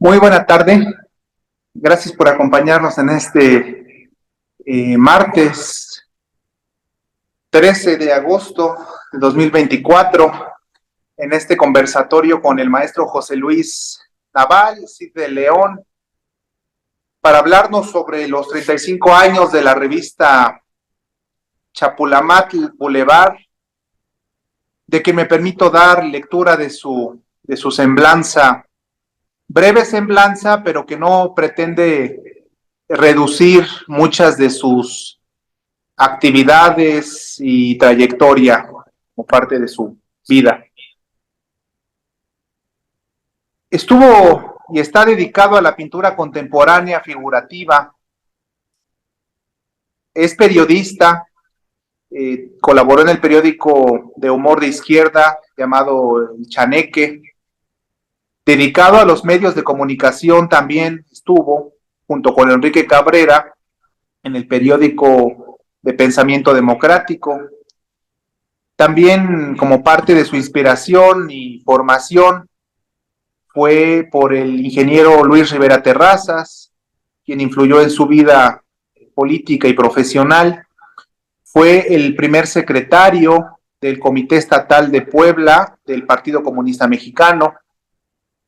Muy buena tarde. Gracias por acompañarnos en este martes 13 de agosto de 2024, en este conversatorio con el maestro José Luis Naval, Cid de León, para hablarnos sobre los 35 años de la revista Chapulamatl Boulevard, de que me permito dar lectura de su semblanza, breve semblanza, pero que no pretende reducir muchas de sus actividades y trayectoria como parte de su vida. Estuvo y está dedicado a la pintura contemporánea figurativa. Es periodista, colaboró en el periódico de humor de izquierda llamado El Chaneque. Dedicado a los medios de comunicación también estuvo, junto con Enrique Cabrera, en el periódico de Pensamiento Democrático. También, como parte de su inspiración y formación, fue por el ingeniero Luis Rivera Terrazas, quien influyó en su vida política y profesional. Fue el primer secretario del Comité Estatal de Puebla del Partido Comunista Mexicano.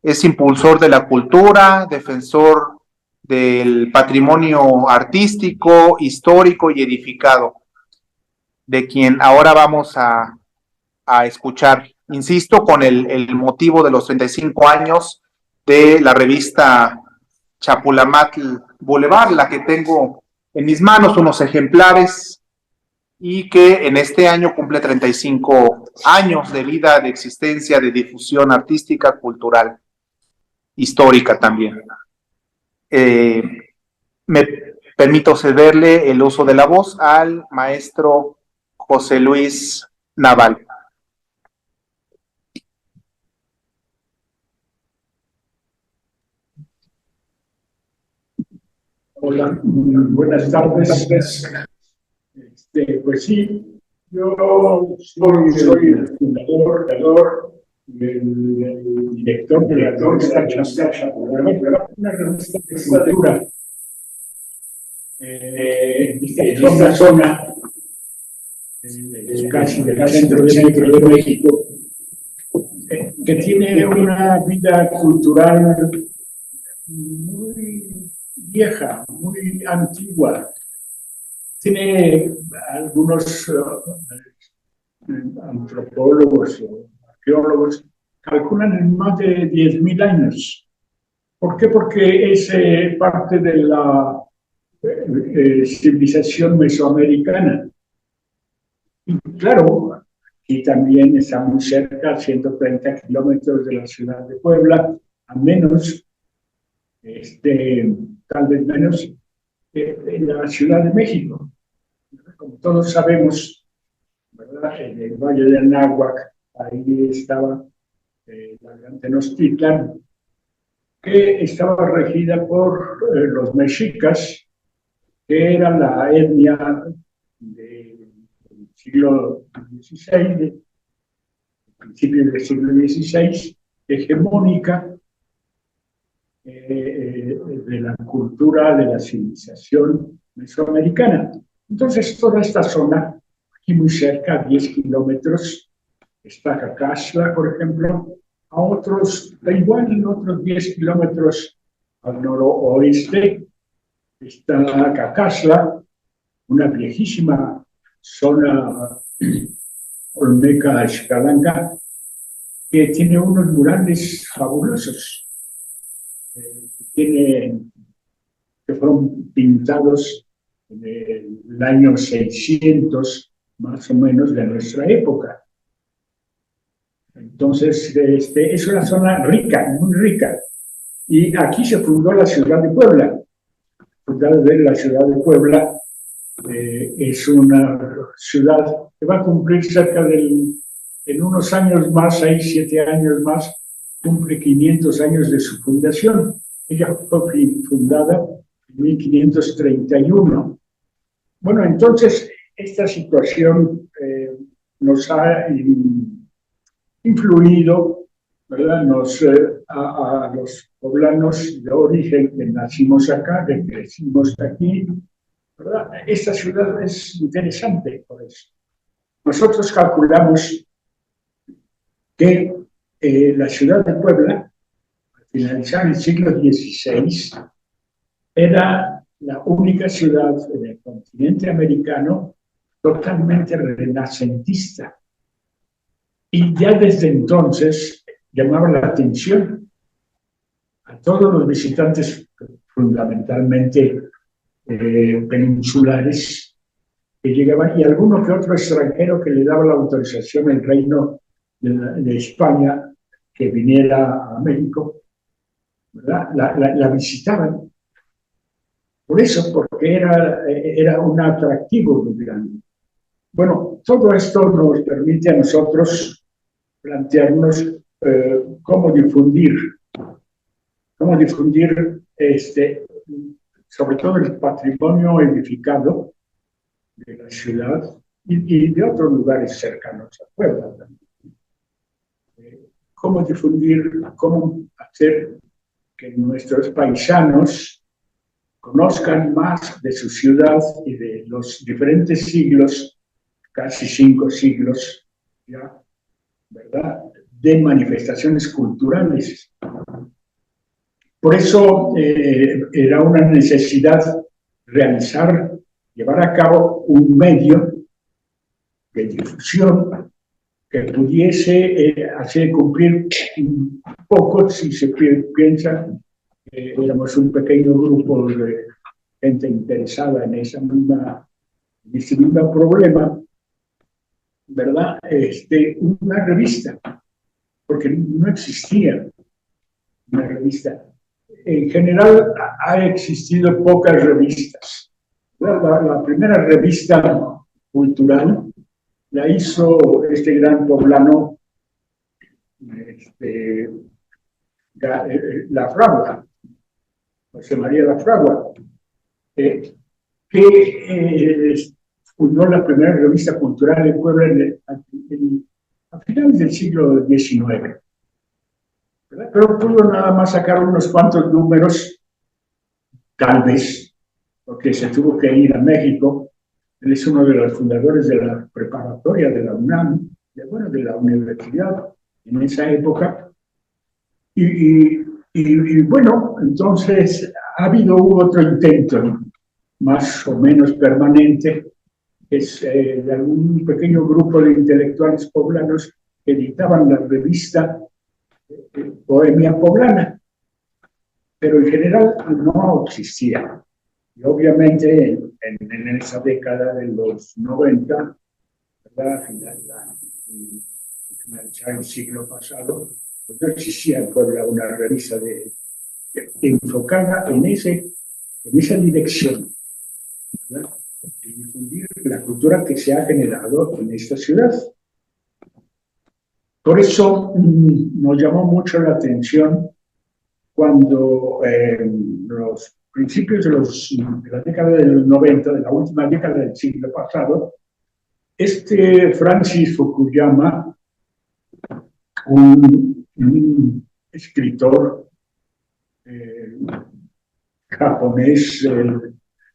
Es impulsor de la cultura, defensor del patrimonio artístico, histórico y edificado, de quien ahora vamos a escuchar, insisto, con el motivo de los 35 años de la revista Chapulamatl Boulevard, la que tengo en mis manos, unos ejemplares, y que en este año cumple 35 años de vida, de existencia, de difusión artística, cultural, histórica también. Me permito cederle el uso de la voz al maestro José Luis Naval. Hola, buenas tardes. Pues sí, yo soy el fundador, el director de la revista Chapulamatl, una revista de cultura en esta zona, casi del centro de México, que tiene una vida cultural muy vieja, muy antigua. Tiene algunos antropólogos o arqueólogos calculan en más de 10.000 años. ¿Por qué? Porque es parte de la civilización mesoamericana. Y claro, aquí también está muy cerca, 130 kilómetros de la ciudad de Puebla, a menos, tal vez menos, en la Ciudad de México. Como todos sabemos, ¿verdad? En el Valle del Náhuac, ahí estaba la Gran Tenochtitlan, que estaba regida por los mexicas, que era la etnia del siglo XVI, del principio del siglo XVI, hegemónica de la cultura, de la civilización mesoamericana. Entonces, toda esta zona, aquí muy cerca, a 10 kilómetros, está Cacaxtla, por ejemplo, a otros, igual en otros 10 kilómetros al noroeste, está Cacaxtla, una viejísima zona olmeca xcalanca, que tiene unos murales fabulosos, que fueron pintados en el año 600, más o menos, de nuestra época. Entonces, es una zona rica, muy rica. Y aquí se fundó la ciudad de Puebla. La ciudad de Puebla es una ciudad que va a cumplir en unos años más, 6, 7 años más, cumple 500 años de su fundación. Ella fue fundada en 1531. Bueno, entonces, esta situación nos ha influido ¿verdad? A los poblanos de origen que nacimos acá, que crecimos aquí, ¿verdad? Esta ciudad es interesante por eso. Nosotros calculamos que la ciudad de Puebla, al finalizar el siglo XVI, era la única ciudad en el continente americano totalmente renacentista. Y ya desde entonces llamaba la atención a todos los visitantes, fundamentalmente peninsulares, que llegaban, y alguno que otro extranjero que le daba la autorización al reino de España que viniera a México, ¿verdad? La visitaban. Por eso, porque era un atractivo muy grande. Bueno, todo esto nos permite a nosotros plantearnos cómo difundir sobre todo el patrimonio edificado de la ciudad y de otros lugares cercanos a Puebla también. Cómo difundir, cómo hacer que nuestros paisanos conozcan más de su ciudad y de los diferentes siglos, casi 5 siglos, ya, ¿verdad?, de manifestaciones culturales. Por eso era una necesidad llevar a cabo un medio de difusión que pudiese hacer cumplir un poco, si se piensa, éramos un pequeño grupo de gente interesada en ese mismo problema, ¿verdad? Una revista, porque no existía una revista. En general ha existido pocas revistas. La primera revista cultural la hizo este gran poblano, La Fragua, José María La Fragua, que fundó la primera revista cultural de Puebla a finales del siglo XIX. ¿Verdad? Pero pudo nada más sacar unos cuantos números, tal vez, porque se tuvo que ir a México. Él es uno de los fundadores de la preparatoria de la UNAM, de la universidad en esa época. Y bueno, entonces hubo otro intento, más o menos permanente, es de algún pequeño grupo de intelectuales poblanos que editaban la revista Bohemia Poblana, pero en general no existía. Y obviamente en esa década de los 90, ¿verdad?, finalizar el siglo pasado, pues no existía en Puebla una revista enfocada en esa dirección, ¿verdad?, de difundir la cultura que se ha generado en esta ciudad. Por eso nos llamó mucho la atención cuando los principios de la década de los 90, de la última década del siglo pasado, Francis Fukuyama, un escritor japonés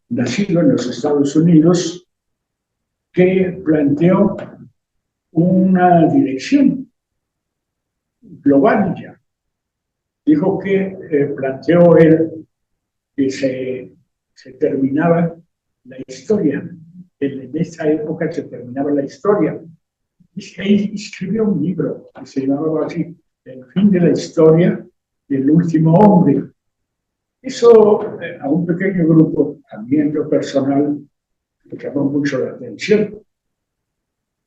nacido en los Estados Unidos, que planteó una dirección global ya. Dijo que planteó él que se terminaba la historia. En esa época se terminaba la historia. Y él escribió un libro que se llamaba así, El fin de la historia del último hombre. Eso a un pequeño grupo, también lo personal, me llamó mucho la atención.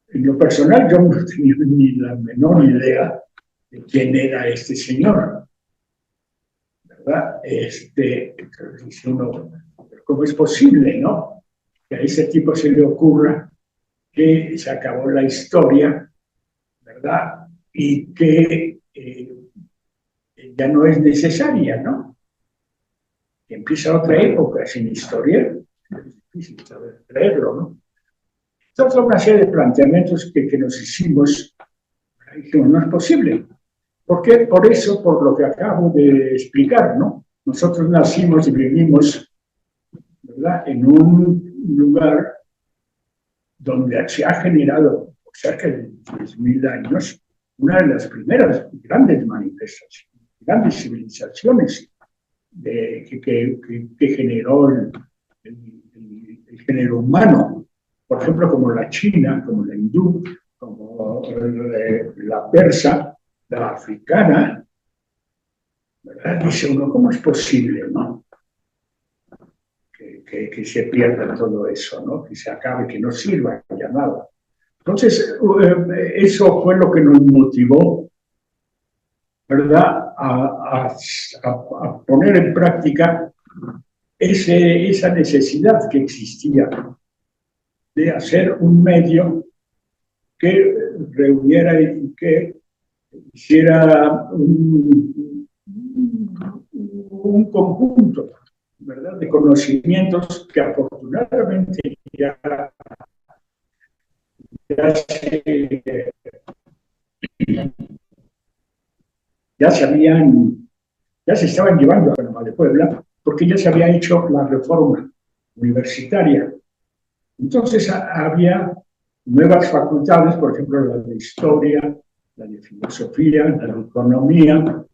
En lo personal yo no tenía ni la menor idea de quién era este señor, ¿verdad? Dice uno, ¿cómo es posible, no?, que a ese tipo se le ocurra que se acabó la historia, ¿verdad?, y que ya no es necesaria, ¿no?, que empieza otra época sin historia. Es difícil saber creerlo, ¿no? Entonces, una serie de planteamientos que nos hicimos, dijimos, no es posible. ¿Por qué? Por eso, por lo que acabo de explicar, ¿no? Nosotros nacimos y vivimos, ¿verdad?, en un lugar donde se ha generado, por cerca de 10.000 años, una de las primeras grandes manifestaciones, grandes civilizaciones que generó el género humano. Por ejemplo, como la China, como la hindú, como la persa, la africana, ¿verdad? Dice uno, ¿cómo es posible, no? Que se pierda todo eso, ¿no? Que se acabe, que no sirva ya nada. Entonces, eso fue lo que nos motivó, ¿verdad?, a poner en práctica esa necesidad que existía de hacer un medio que reuniera y que hiciera un conjunto, ¿verdad?, de conocimientos que afortunadamente ya se, ya se estaban llevando a Panamá de Puebla, porque ya se había hecho la reforma universitaria. Entonces había nuevas facultades, por ejemplo, la de historia, la de filosofía, la de economía,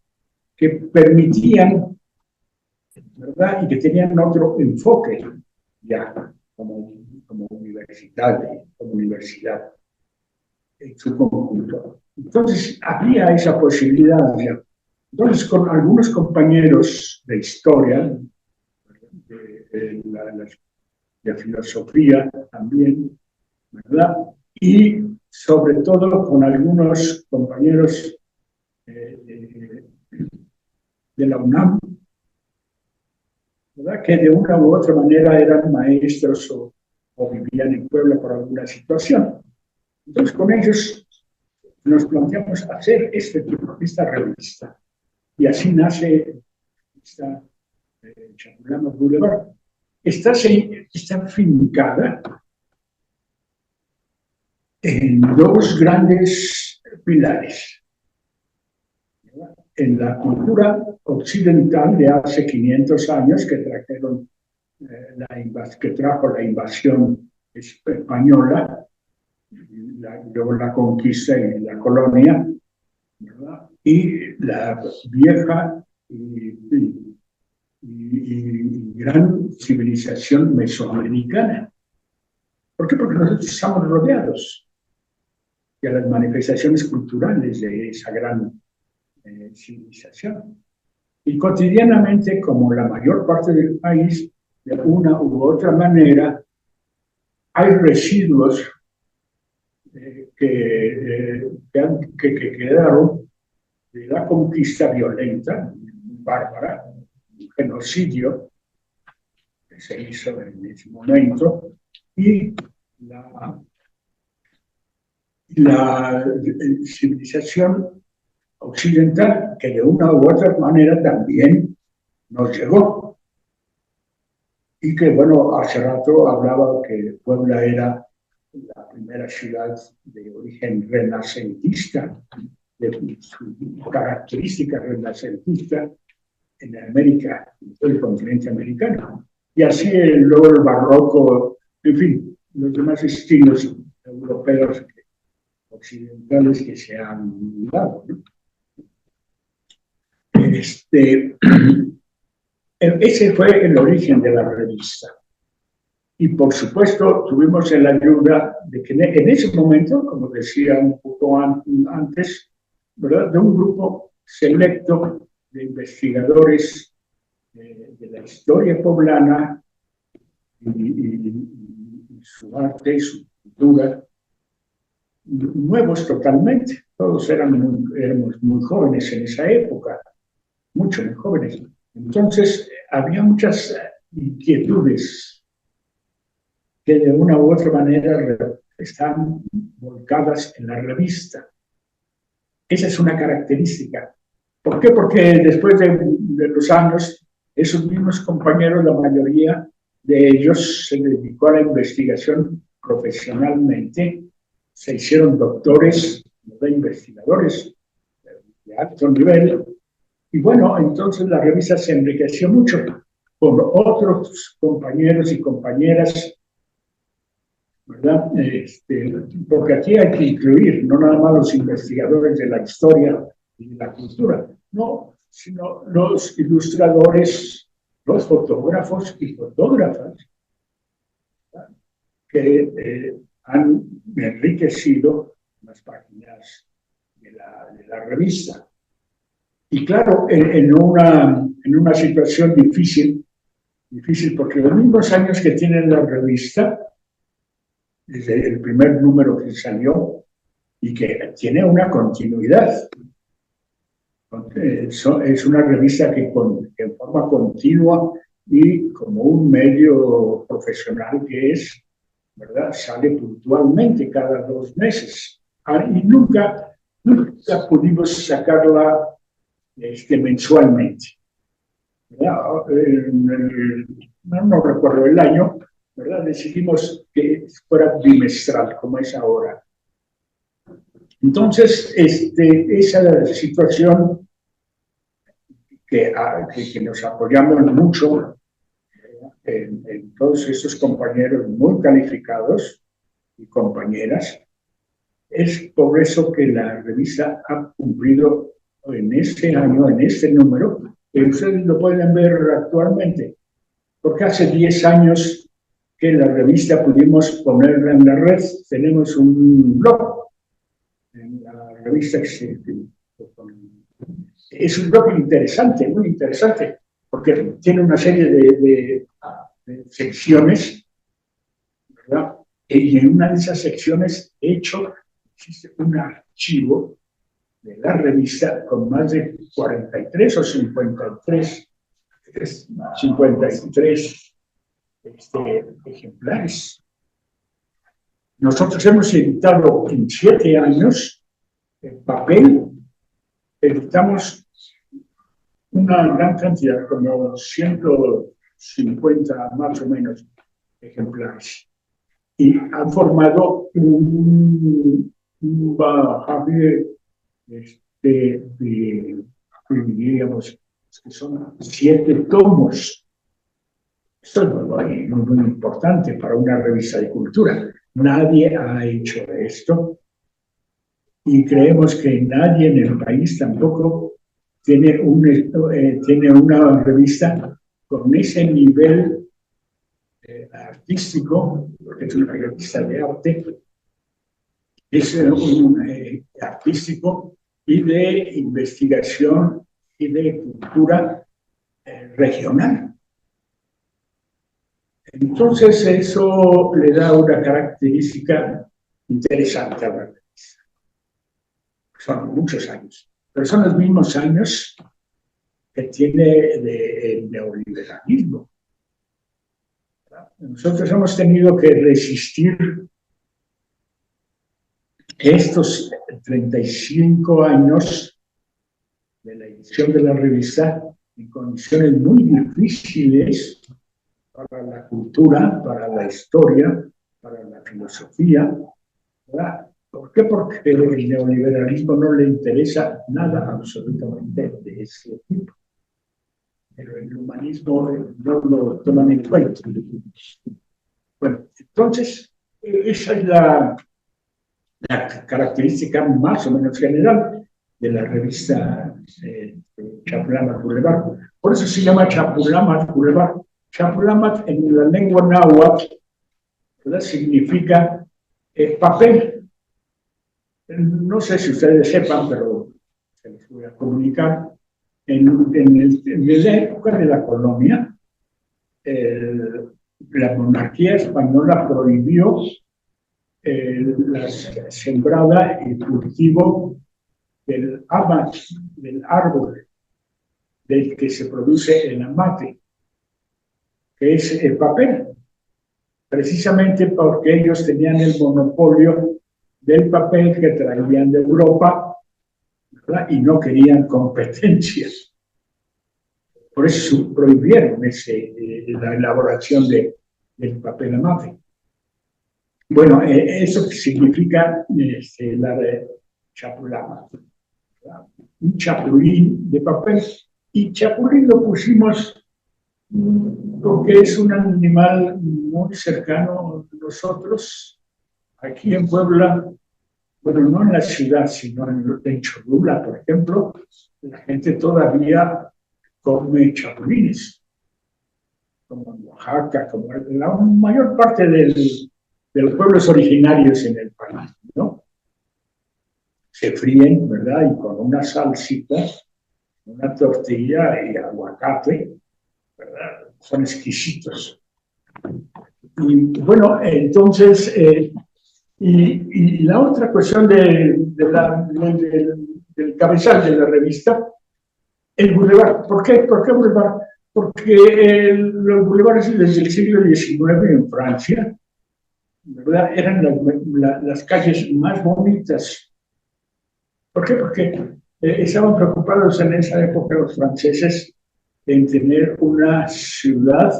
que permitían, ¿verdad?, y que tenían otro enfoque ya como universidad en su conjunto. Entonces había esa posibilidad ya. Entonces, con algunos compañeros de historia, de filosofía también, ¿verdad?, y sobre todo con algunos compañeros de la UNAM, ¿verdad?, que de una u otra manera eran maestros o vivían en Puebla por alguna situación. Entonces, con ellos nos planteamos hacer esta revista. Y así nace esta Chapulano Boulevard. Está fincada en dos grandes pilares. En la cultura occidental de hace 500 años que trajo la invasión española, luego la conquista y la colonia, ¿verdad?, y la vieja y gran civilización mesoamericana. ¿Por qué? Porque nosotros estamos rodeados de las manifestaciones culturales de esa gran civilización. Y cotidianamente, como la mayor parte del país, de una u otra manera, hay residuos que quedaron de la conquista violenta, bárbara, un genocidio que se hizo en ese momento, y la civilización occidental, que de una u otra manera también nos llegó. Y que, bueno, hace rato hablaba que Puebla era la primera ciudad de origen renacentista, de su característica renacentista en América, en todo el continente americano. Y así luego el barroco, en fin, los demás estilos europeos occidentales que se han dado, ¿no? Ese fue el origen de la revista. Y por supuesto tuvimos la ayuda de que en ese momento, como decía un poco antes, ¿verdad?, de un grupo selecto de investigadores de la historia poblana y su arte y su cultura, nuevos totalmente. Todos éramos muy jóvenes en esa época, mucho muy jóvenes. Entonces, había muchas inquietudes que de una u otra manera están volcadas en la revista. Esa es una característica. ¿Por qué? Porque después de los años, esos mismos compañeros, la mayoría de ellos se dedicó a la investigación profesionalmente, se hicieron doctores, investigadores, de alto nivel. Y bueno, entonces la revista se enriqueció mucho con otros compañeros y compañeras, ¿verdad? Porque aquí hay que incluir no nada más los investigadores de la historia y de la cultura, no, sino los ilustradores, los fotógrafos y fotógrafas, ¿verdad? Que han enriquecido las páginas de la revista. Y claro, en una situación difícil porque los mismos años que tiene la revista, desde el primer número que salió, y que tiene una continuidad. Es una revista que en forma continua y como un medio profesional que es, ¿verdad? Sale puntualmente cada 2 meses. Y nunca pudimos sacarla mensualmente. No recuerdo el año, ¿verdad? Decidimos que fuera bimestral, como es ahora. Entonces, esa situación que nos apoyamos mucho en todos estos compañeros muy calificados y compañeras, es por eso que la revista ha cumplido en este año, en este número, que ustedes lo pueden ver actualmente, porque hace 10 años que la revista pudimos ponerla en la red. Tenemos un blog en la revista es un blog interesante, muy interesante, porque tiene una serie de secciones, ¿verdad? Y en una de esas secciones, de hecho, existe un archivo de la revista con más de 43 o 53 ejemplares. Nosotros hemos editado en 7 años en papel, editamos una gran cantidad, como 150 más o menos ejemplares. Y han formado un bagaje diríamos, que son 7 tomos. Esto es muy importante para una revista de cultura. Nadie ha hecho esto y creemos que nadie en el país tampoco tiene una revista con ese nivel artístico, porque es una revista de arte, es un artístico y de investigación y de cultura regional. Entonces eso le da una característica interesante a la revista. Son muchos años, pero son los mismos años que tiene el neoliberalismo. Nosotros hemos tenido que resistir estos 35 años de la edición de la revista en condiciones muy difíciles para la cultura, para la historia, para la filosofía, ¿verdad? ¿Por qué? Porque el neoliberalismo no le interesa nada absolutamente de ese tipo. Pero el humanismo no lo toman en cuenta. Bueno, entonces, esa es la característica más o menos general de la revista Chapulamat Boulevard. Por eso se llama Chapulamat Boulevard. Chapulamat en la lengua náhuatl, ¿verdad? Significa papel. No sé si ustedes sepan, pero se les voy a comunicar. En la época de la colonia, la monarquía española prohibió la sembrada y cultivo del árbol del que se produce el amate, que es el papel, precisamente porque ellos tenían el monopolio del papel que traían de Europa, ¿verdad? Y no querían competencias. Por eso prohibieron la elaboración del papel amate. Bueno, eso significa la de Chapulamat. un chapulín de papel. Y chapulín lo pusimos porque es un animal muy cercano a nosotros. Aquí en Puebla, bueno, no en la ciudad, sino en Cholula, por ejemplo, la gente todavía come chapulines, como en Oaxaca, como en la mayor parte de los pueblos originarios en el país, ¿no? Se fríen, ¿verdad? Y con una salsita, una tortilla y aguacate, ¿verdad? Son exquisitos. Y bueno, entonces, y la otra cuestión del cabezal de la revista, el bulevar. ¿Por qué? ¿Por qué bulevar? Porque los bulevares desde el siglo XIX en Francia, ¿verdad? Eran las calles más bonitas. ¿Por qué? Porque estaban preocupados en esa época los franceses en tener una ciudad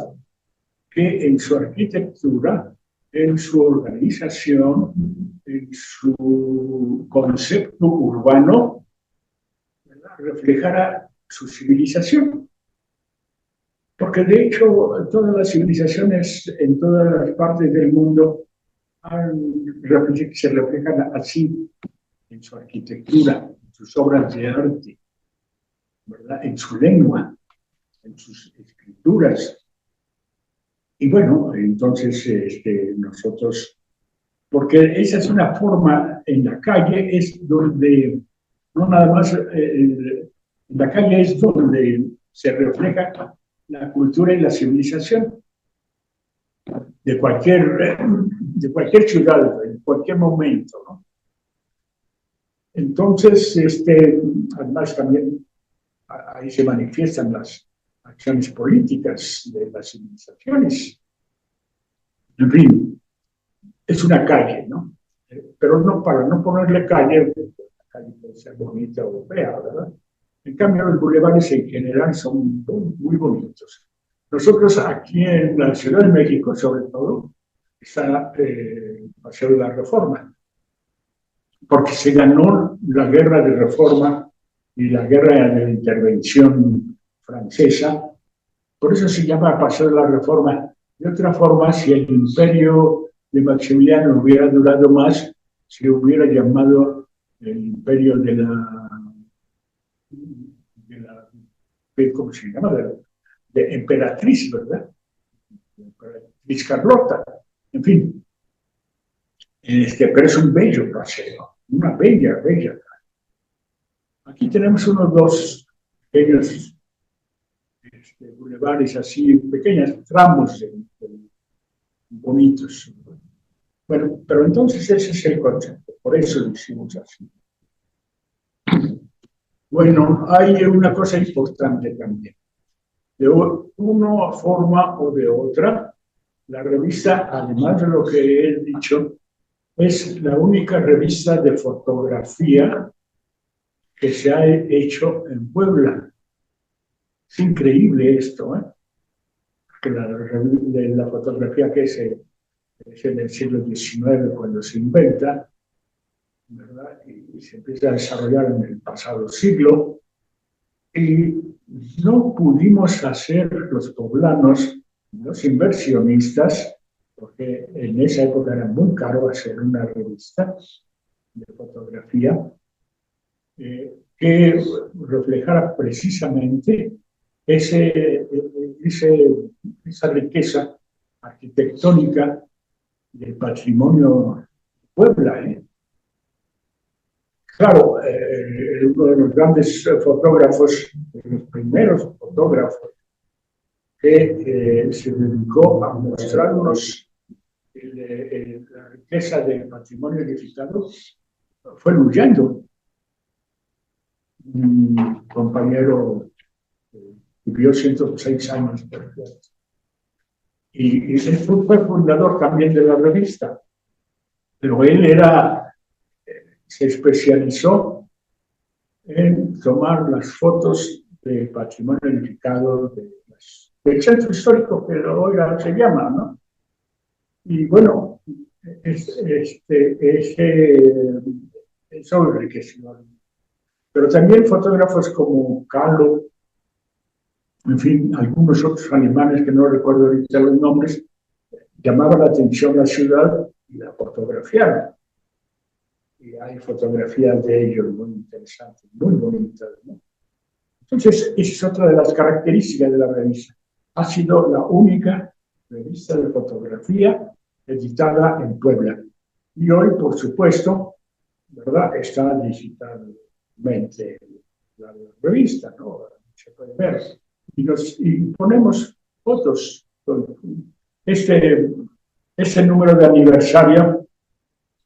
que en su arquitectura, en su organización, en su concepto urbano, ¿verdad?, reflejara su civilización. Porque de hecho todas las civilizaciones en todas las partes del mundo se reflejan así en su arquitectura, en sus obras de arte, ¿verdad?, en su lengua, en sus escrituras. Y bueno, entonces nosotros, porque esa es una forma, en la calle es donde, no nada más, en la calle es donde se refleja la cultura y la civilización de cualquier ciudad, en cualquier momento, ¿no? Entonces, además también ahí se manifiestan las acciones políticas de las civilizaciones. En fin, es una calle, ¿no? Pero no, para no ponerle calle, la calle puede ser bonita o fea, ¿verdad? En cambio, los bulevares en general son muy bonitos. Nosotros aquí en la Ciudad de México, sobre todo, está Paseo de la Reforma, porque se ganó la guerra de Reforma y la guerra de intervención francesa. Por eso se llama Paseo de la Reforma. De otra forma, si el imperio de Maximiliano hubiera durado más, se hubiera llamado el imperio de la ¿cómo se llama? De emperatriz, ¿verdad? Emperatriz Carlota. En fin, pero es un bello paseo, una bella. Aquí tenemos unos dos pequeños bulevares así, pequeños tramos bonitos. Bueno, pero entonces ese es el concepto, por eso lo hicimos así. Bueno, hay una cosa importante también. De una forma o de otra, la revista, además de lo que he dicho, es la única revista de fotografía que se ha hecho en Puebla. Es increíble esto, ¿eh? Que la fotografía que es en el siglo XIX cuando se inventa, ¿verdad?, y se empieza a desarrollar en el pasado siglo, y no pudimos hacer los poblanos, los inversionistas, porque en esa época era muy caro hacer una revista de fotografía que reflejara precisamente esa riqueza arquitectónica del patrimonio de Puebla, ¿eh? Claro, uno de los grandes fotógrafos, de los primeros fotógrafos que se dedicó a mostrarnos la riqueza del patrimonio edificado fue Luyendo, un compañero que vivió 106 años, por cierto. Y fue fundador también de la revista, pero él se especializó en tomar las fotos del patrimonio edificado del centro histórico, que hoy se llama, ¿no? Y bueno, eso enriqueció Pero también fotógrafos como Kahlo, en fin, algunos otros alemanes que no recuerdo ahorita los nombres, llamaban la atención la ciudad y la fotografiaron. Y hay fotografías de ellos muy interesantes, muy bonitas, ¿no? Entonces, esa es otra de las características de la revista. Ha sido la única revista de fotografía editada en Puebla. Y hoy, por supuesto, ¿verdad? Está digitalmente la revista, ¿no? Se puede ver. Y ponemos fotos. Este número de aniversario,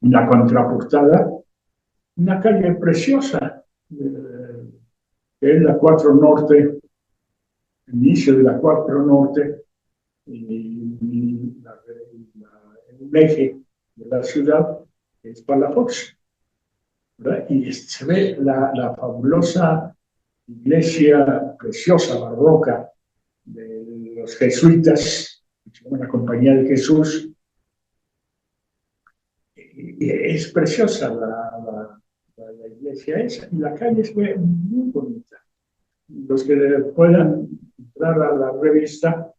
la contraportada, una calle preciosa, que es la 4 Norte, inicio de la 4 Norte, y el eje de la ciudad es Palafox, ¿verdad? Y se ve la fabulosa iglesia preciosa, barroca, de los jesuitas, la Compañía de Jesús. Y es preciosa la iglesia esa, y la calle es muy bonita. Los que puedan entrar a la revista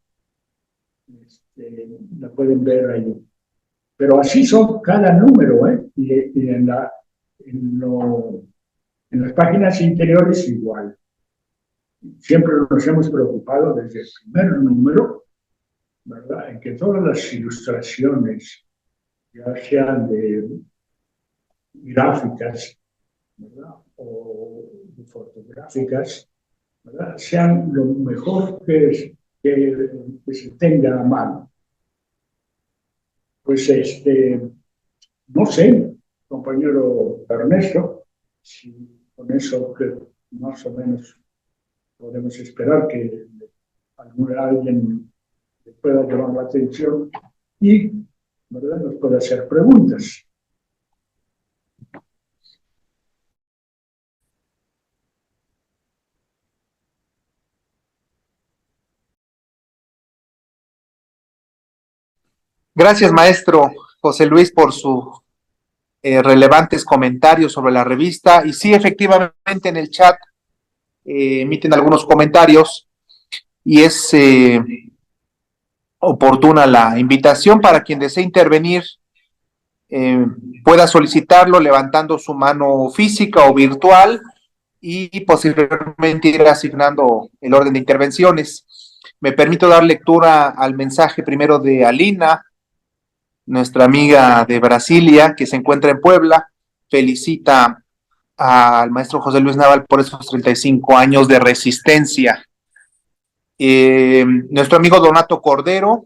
la pueden ver ahí. Pero así son cada número, ¿eh? Y en las páginas interiores igual. Siempre nos hemos preocupado desde el primer número, ¿verdad?, en que todas las ilustraciones, ya sean de gráficas, ¿verdad?, o fotográficas, ¿verdad?, sean lo mejor que se tenga a mano. Pues no sé, compañero Ernesto, si con eso que más o menos podemos esperar que alguien le pueda llamar la atención y, ¿verdad?, nos pueda hacer preguntas. Gracias, maestro José Luis, por sus relevantes comentarios sobre la revista. Y sí, efectivamente, en el chat emiten algunos comentarios y es oportuna la invitación para quien desee intervenir. Eh, pueda solicitarlo levantando su mano física o virtual y posiblemente ir asignando el orden de intervenciones. Me permito dar lectura al mensaje primero de Alina, nuestra amiga de Brasilia, que se encuentra en Puebla. Felicita al maestro José Luis Naval por esos 35 años de resistencia. Nuestro amigo Donato Cordero,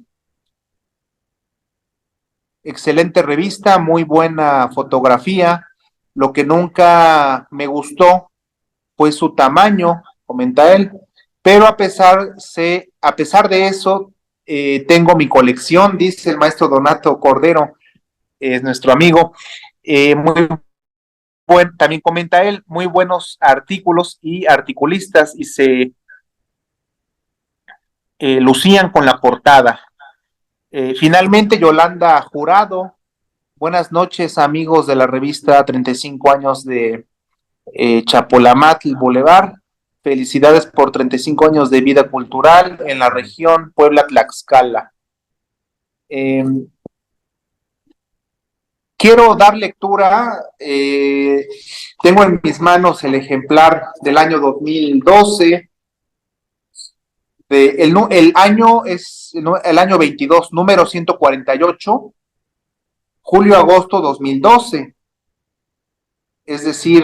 excelente revista, muy buena fotografía. Lo que nunca me gustó fue su tamaño, comenta él, pero a pesar de eso, tengo mi colección, dice el maestro Donato Cordero, es nuestro amigo. También comenta él, muy buenos artículos y articulistas y se lucían con la portada. Finalmente, Yolanda Jurado, buenas noches, amigos de la revista 35 años de Chapolamatl Boulevard. Felicidades por 35 años de vida cultural en la región Puebla-Tlaxcala. Quiero dar lectura, tengo en mis manos el ejemplar del año 2012, el año es el año 22, número 148, julio-agosto 2012, es decir,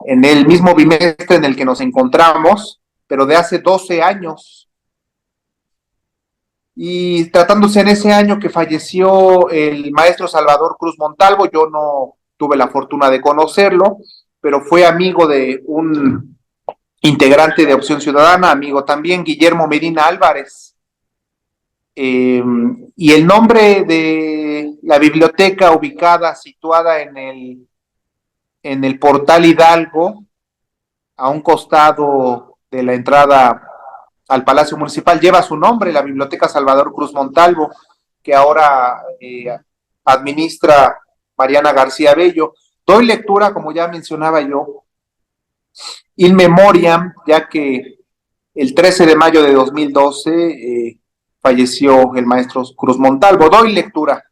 en el mismo bimestre en el que nos encontramos, pero de hace 12 años. Y tratándose en ese año que falleció el maestro Salvador Cruz Montalvo, yo no tuve la fortuna de conocerlo, pero fue amigo de un integrante de Opción Ciudadana, amigo también, Guillermo Medina Álvarez. Y el nombre de la biblioteca situada en el Portal Hidalgo, a un costado de la entrada al Palacio Municipal, lleva su nombre, la Biblioteca Salvador Cruz Montalvo, que ahora administra Mariana García Bello. Doy lectura, como ya mencionaba yo, In memoriam, ya que el 13 de mayo de 2012 falleció el maestro Cruz Montalvo. Doy lectura.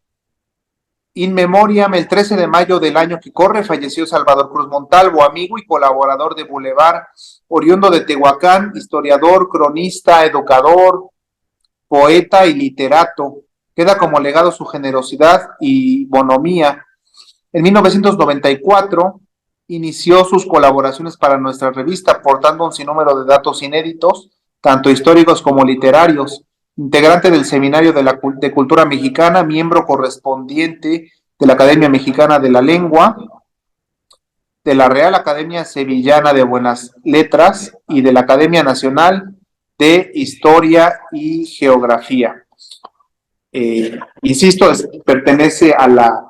In memoriam, el 13 de mayo del año que corre, falleció Salvador Cruz Montalvo, amigo y colaborador de Boulevard, oriundo de Tehuacán, historiador, cronista, educador, poeta y literato. Queda como legado su generosidad y bonomía. En 1994 inició sus colaboraciones para nuestra revista, aportando un sinnúmero de datos inéditos, tanto históricos como literarios. Integrante del Seminario de Cultura Mexicana, miembro correspondiente de la Academia Mexicana de la Lengua, de la Real Academia Sevillana de Buenas Letras y de la Academia Nacional de Historia y Geografía. Insisto, pertenece a la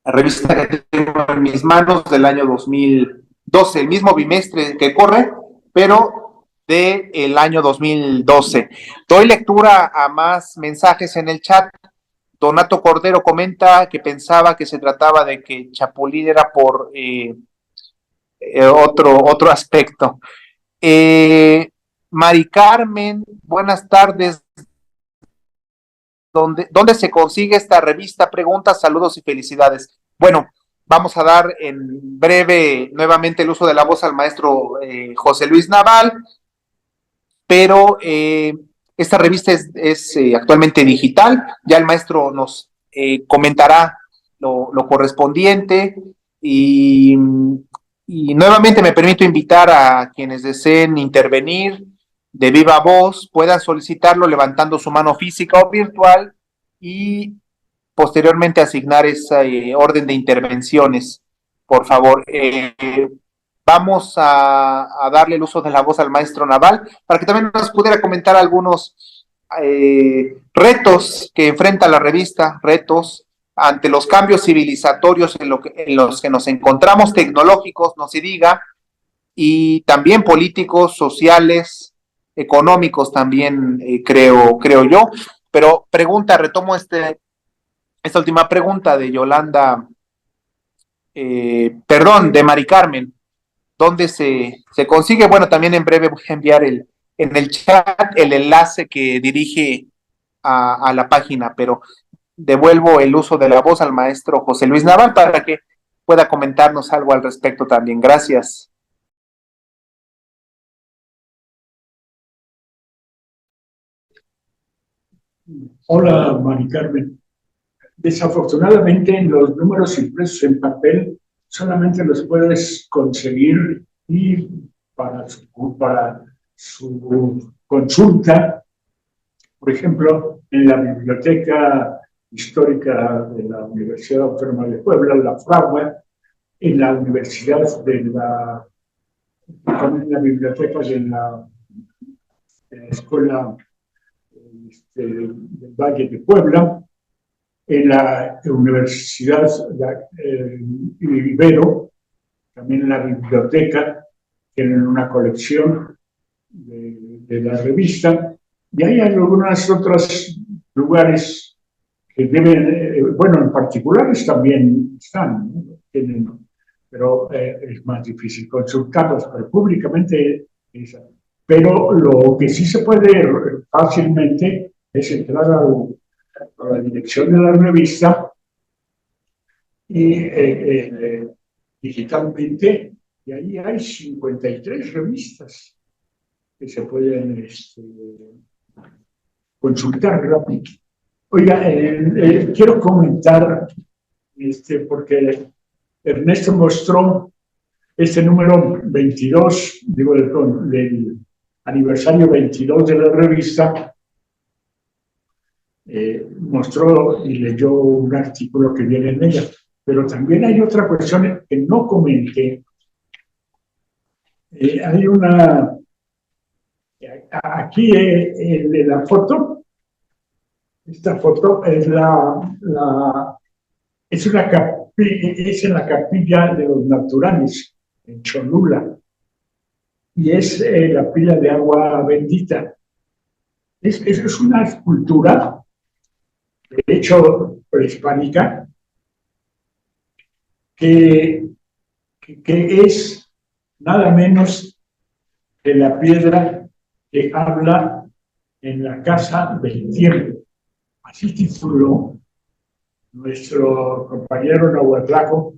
revista que tengo en mis manos del año 2012, el mismo bimestre que corre, pero del año 2012. Doy lectura a más mensajes en el chat. Donato Cordero comenta que pensaba que se trataba de que Chapulín era por otro aspecto. Mari Carmen, buenas tardes. ¿Dónde se consigue esta revista? Preguntas, saludos y felicidades. Bueno, vamos a dar en breve nuevamente el uso de la voz al maestro José Luis Naval, pero esta revista es actualmente digital. Ya el maestro nos comentará lo correspondiente y nuevamente me permito invitar a quienes deseen intervenir de viva voz, puedan solicitarlo levantando su mano física o virtual y posteriormente asignar esa orden de intervenciones, por favor. Vamos a darle el uso de la voz al maestro Naval para que también nos pudiera comentar algunos retos que enfrenta la revista, retos ante los cambios civilizatorios en los que nos encontramos, tecnológicos, no se diga, y también políticos, sociales, económicos también, creo yo. Pero retomo esta última pregunta de Yolanda, de Mari Carmen. ¿Dónde se consigue? Bueno, también en breve voy a enviar en el chat el enlace que dirige a la página, pero devuelvo el uso de la voz al maestro José Luis Naval para que pueda comentarnos algo al respecto también. Gracias. Hola, Mari Carmen. Desafortunadamente, los números impresos en papel solamente los puedes conseguir y para su consulta, por ejemplo, en la Biblioteca Histórica de la Universidad Autónoma de Puebla, la FRAUA, en la Universidad también en la biblioteca de la Escuela del Valle de Puebla, en la Universidad Ibero, también en la biblioteca, tienen una colección de la revista, y hay algunos otros lugares que deben, bueno, en particulares también están, ¿no? Pero es más difícil consultarlos, pero públicamente pero lo que sí se puede fácilmente es entrar a la dirección de la revista y digitalmente, y ahí hay 53 revistas que se pueden consultar rápido. Oiga, quiero comentar, porque Ernesto mostró este número 22, digo, del aniversario 22 de la revista, mostró y leyó un artículo que viene en ella. Pero también hay otra cuestión que no comenté. Hay una, aquí de la foto, esta foto es es en la capilla de los naturales, en Cholula, y es la pila de agua bendita. Es una escultura, de hecho, prehispánica, que es nada menos que la piedra que habla en la casa del tiempo. Así tituló nuestro compañero nahuatlaco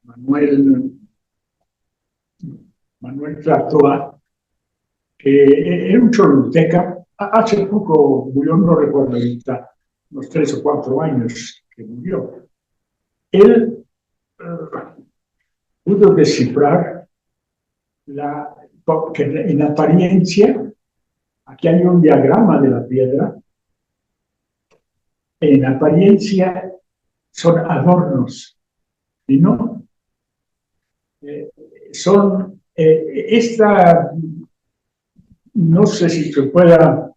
Manuel Tlatoa, que era un cholulteca. Hace poco murió, no recuerdo ahorita, unos 3 o 4 años que murió. Él pudo descifrar que en apariencia, aquí hay un diagrama de la piedra, en apariencia son adornos, y no, son esta, no sé si se pueda,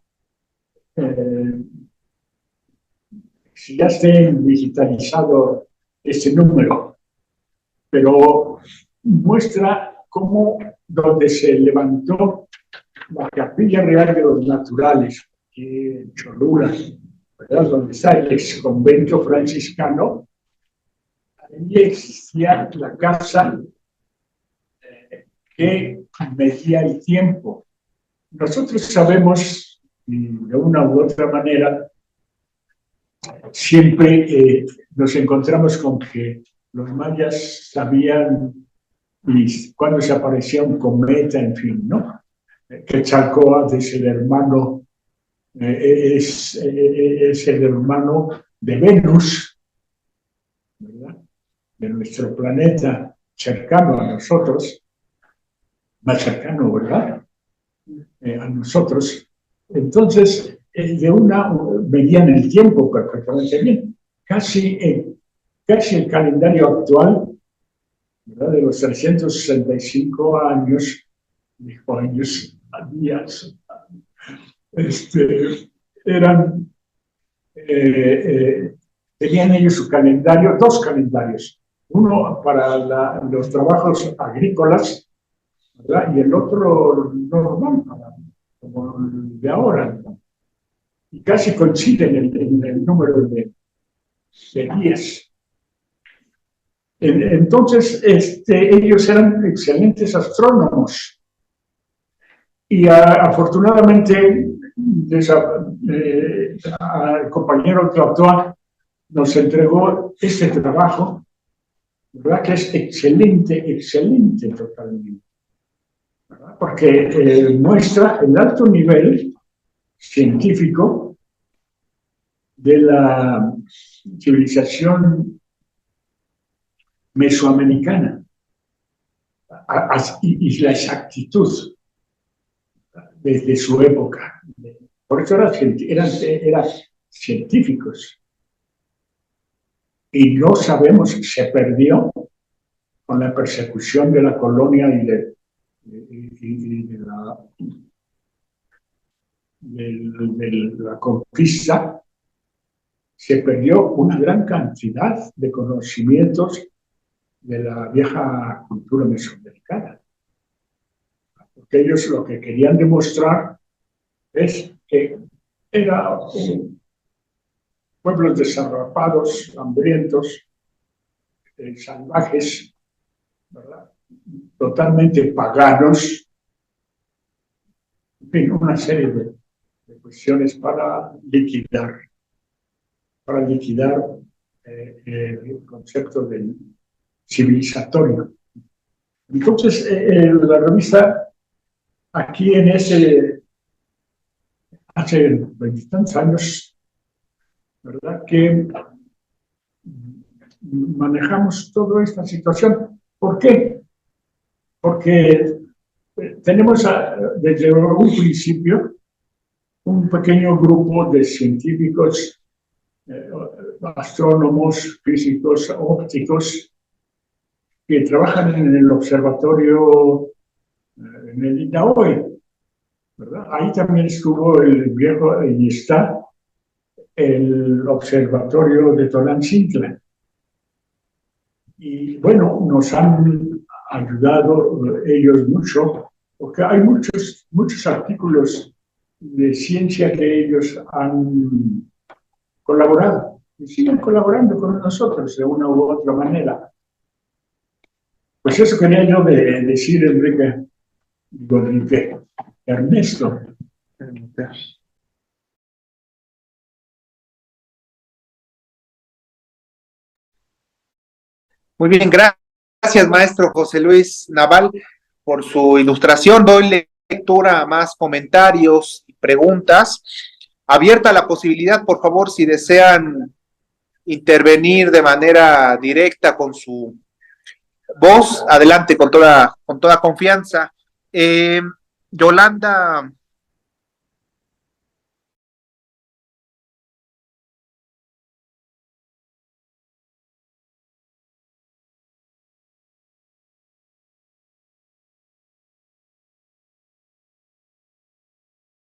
si ya esté digitalizado este número, pero muestra cómo donde se levantó la Capilla Real de los Naturales, en Cholula, ¿verdad? Donde está el ex convento franciscano, ahí existía la casa que medía el tiempo. Nosotros sabemos, de una u otra manera, siempre nos encontramos con que los mayas sabían cuándo se aparecía un cometa, en fin, ¿no? Quetzalcóatl es el hermano, es el hermano de Venus, ¿verdad? De nuestro planeta cercano a nosotros, más cercano, ¿verdad? A nosotros. Entonces, medían el tiempo perfectamente bien. Casi el calendario actual, ¿verdad? De los 365 años, días, eran, tenían ellos su calendario, 2 calendarios, uno para los trabajos agrícolas, ¿verdad? Y el otro normal, como el de ahora, y casi coinciden en el número de días. Entonces, ellos eran excelentes astrónomos y afortunadamente al compañero Tlatoa nos entregó este trabajo, ¿verdad? Que es excelente totalmente, ¿verdad? Porque muestra el alto nivel científico de la civilización mesoamericana y la exactitud desde su época. Por eso eran científicos. Y no sabemos si se perdió con la persecución de la colonia y de la conquista. Se perdió una gran cantidad de conocimientos de la vieja cultura mesoamericana. Porque ellos lo que querían demostrar es que eran pueblos desarrapados, hambrientos, salvajes, ¿verdad? Totalmente paganos, en fin, una serie de cuestiones para liquidar el concepto del civilizatorio. Entonces, la revista, aquí hace 20 tantos años, ¿verdad?, que manejamos toda esta situación. ¿Por qué? Porque tenemos desde un principio un pequeño grupo de científicos, astrónomos, físicos, ópticos, que trabajan en el observatorio, en el INAOE, ¿verdad? Ahí también estuvo y está el observatorio de Tonantzintla. Y bueno, nos han ayudado ellos mucho, porque hay muchos artículos de ciencia que ellos han colaborado y siguen colaborando con nosotros de una u otra manera. Pues Pues eso quería yo decir, Enrique, Ernesto. Muy bien, gracias, maestro José Luis Naval, por su ilustración. Doy lectura a más comentarios y preguntas. Abierta la posibilidad, por favor, si desean intervenir de manera directa con su voz, adelante con toda confianza. Yolanda.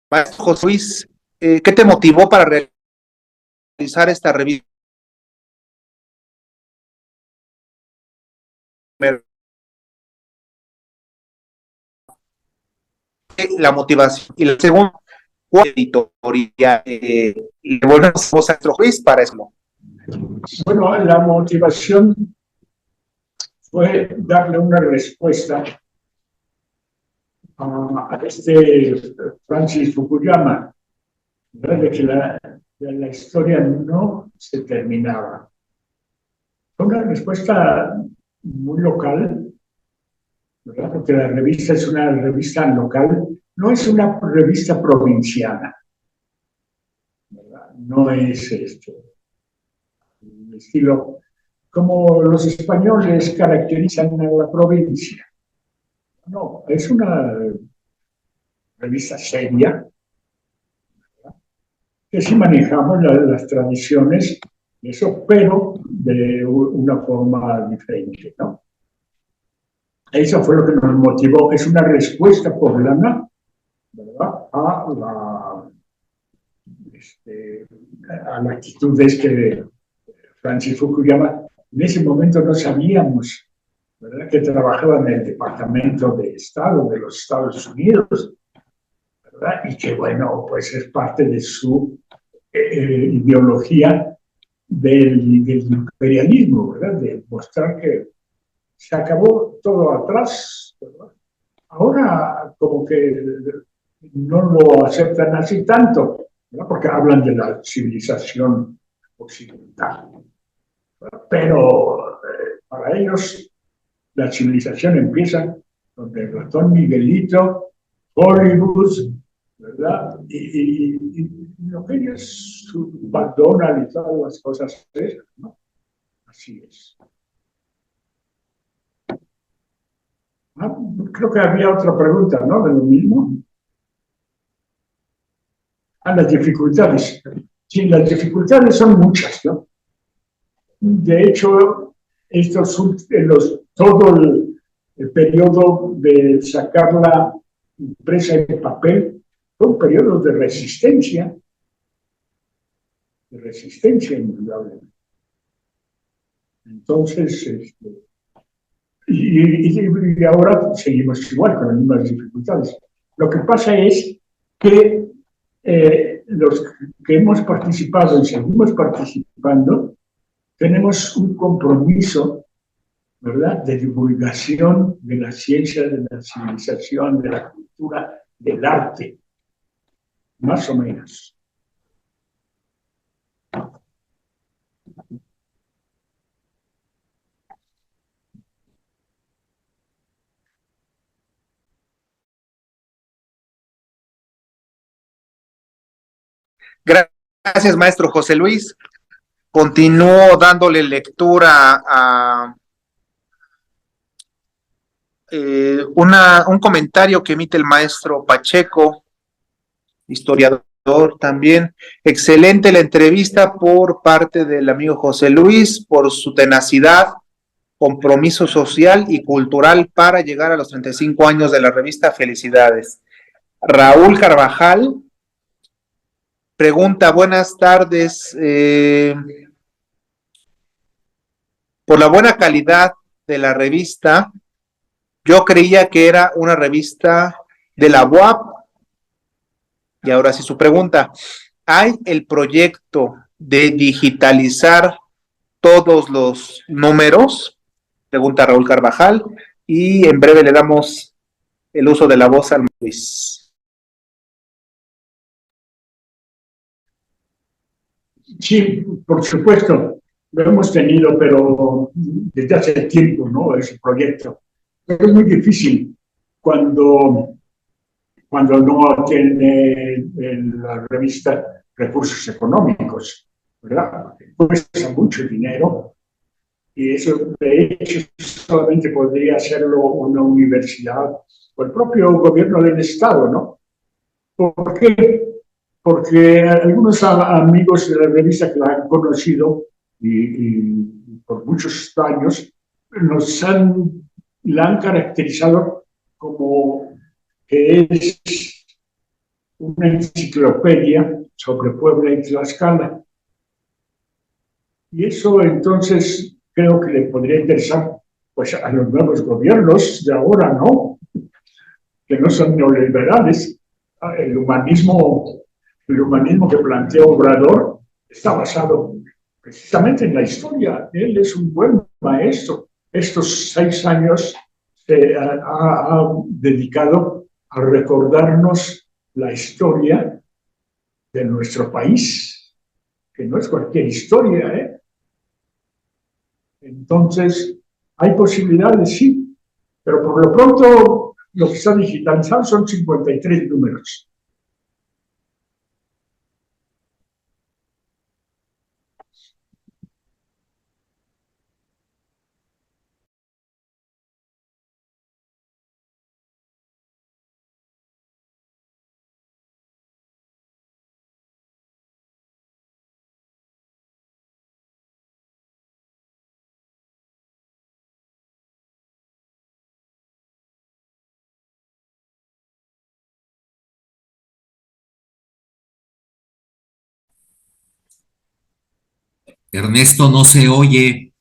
Maestro José Luis, ¿qué te motivó para realizar esta revista? La motivación. Y la segunda, ¿cuál editoría? Le volvemos a maestro Luis para eso. Bueno, la motivación fue darle una respuesta a Francis Fukuyama, de que la historia no se terminaba. Fue una respuesta muy local, ¿verdad? Porque la revista es una revista local, no es una revista provinciana, ¿verdad? No es el estilo como los españoles caracterizan a la provincia. No, es una revista seria, ¿verdad? Que sí manejamos las tradiciones, eso, pero de una forma diferente, ¿no? Eso fue lo que nos motivó, es una respuesta poblana, ¿verdad? A la actitud de Francis Fukuyama. En ese momento no sabíamos, ¿verdad?, que trabajaba en el Departamento de Estado de los Estados Unidos, ¿verdad? Y que, bueno, pues es parte de su ideología del imperialismo, ¿verdad? De mostrar que se acabó todo atrás, ¿verdad? Ahora como que no lo aceptan así tanto, ¿verdad? Porque hablan de la civilización occidental. Pero para ellos la civilización empieza con el ratón Miguelito, Hollywood, ¿verdad? Y lo que ellos, su McDonald's y todas las cosas esas, ¿no? Así es. Creo que había otra pregunta, ¿no? De lo mismo. Las dificultades. Sí, las dificultades son muchas, ¿no? De hecho, todo el periodo de sacarla impresa en papel fue un periodo de resistencia indudablemente. Entonces, y ahora seguimos igual con las mismas dificultades. Lo que pasa es que los que hemos participado y seguimos participando, tenemos un compromiso, ¿verdad?, de divulgación de la ciencia, de la civilización, de la cultura, del arte, más o menos. Gracias, maestro José Luis. Continúo dándole lectura a un comentario que emite el maestro Pacheco, historiador también. Excelente la entrevista por parte del amigo José Luis, por su tenacidad, compromiso social y cultural para llegar a los 35 años de la revista. Felicidades. Raúl Carvajal pregunta, buenas tardes, por la buena calidad de la revista, yo creía que era una revista de la UAP. Y ahora sí su pregunta, ¿hay el proyecto de digitalizar todos los números? Pregunta Raúl Carvajal. y en breve le damos el uso de la voz al Luis. Sí, por supuesto, lo hemos tenido, pero desde hace tiempo, ¿no? Ese proyecto. Pero es muy difícil cuando, cuando no tiene en la revista recursos económicos, ¿verdad? Cuesta mucho dinero y eso, de hecho, solamente podría hacerlo una universidad o el propio gobierno del Estado, ¿no? ¿Por qué? Porque algunos amigos de la revista que la han conocido y por muchos años la han caracterizado como que es una enciclopedia sobre Puebla y Tlaxcala. Y eso entonces creo que le podría interesar pues a los nuevos gobiernos de ahora, ¿no? Que no son neoliberales. El humanismo que plantea Obrador está basado precisamente en la historia. Él es un buen maestro. Estos 6 años se ha dedicado a recordarnos la historia de nuestro país, que no es cualquier historia, ¿eh? Entonces, hay posibilidades, sí, pero por lo pronto lo que está digitalizado son 53 números. Ernesto, no se oye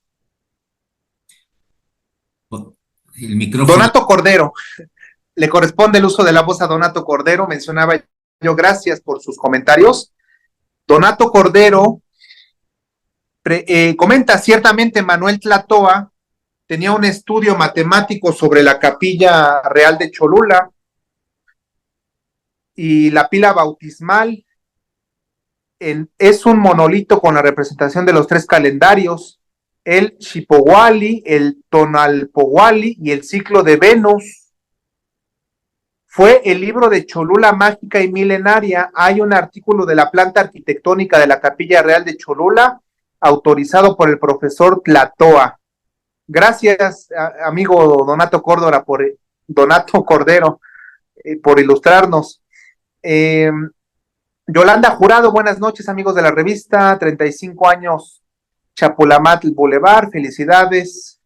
el micrófono. Donato Cordero, le corresponde el uso de la voz a Donato Cordero, mencionaba yo, gracias por sus comentarios. Donato Cordero comenta, ciertamente Manuel Tlatoa tenía un estudio matemático sobre la capilla real de Cholula y la pila bautismal es un monolito con la representación de los 3 calendarios, el Xipohuali, el Tonalpohuali y el ciclo de Venus. Fue el libro de Cholula mágica y milenaria. Hay un artículo de la planta arquitectónica de la Capilla Real de Cholula, autorizado por el profesor Tlatoa. Gracias, amigo Donato Cordero, por ilustrarnos. Yolanda Jurado, buenas noches, amigos de la revista, 35 años, Chapulamatl Boulevard, felicidades.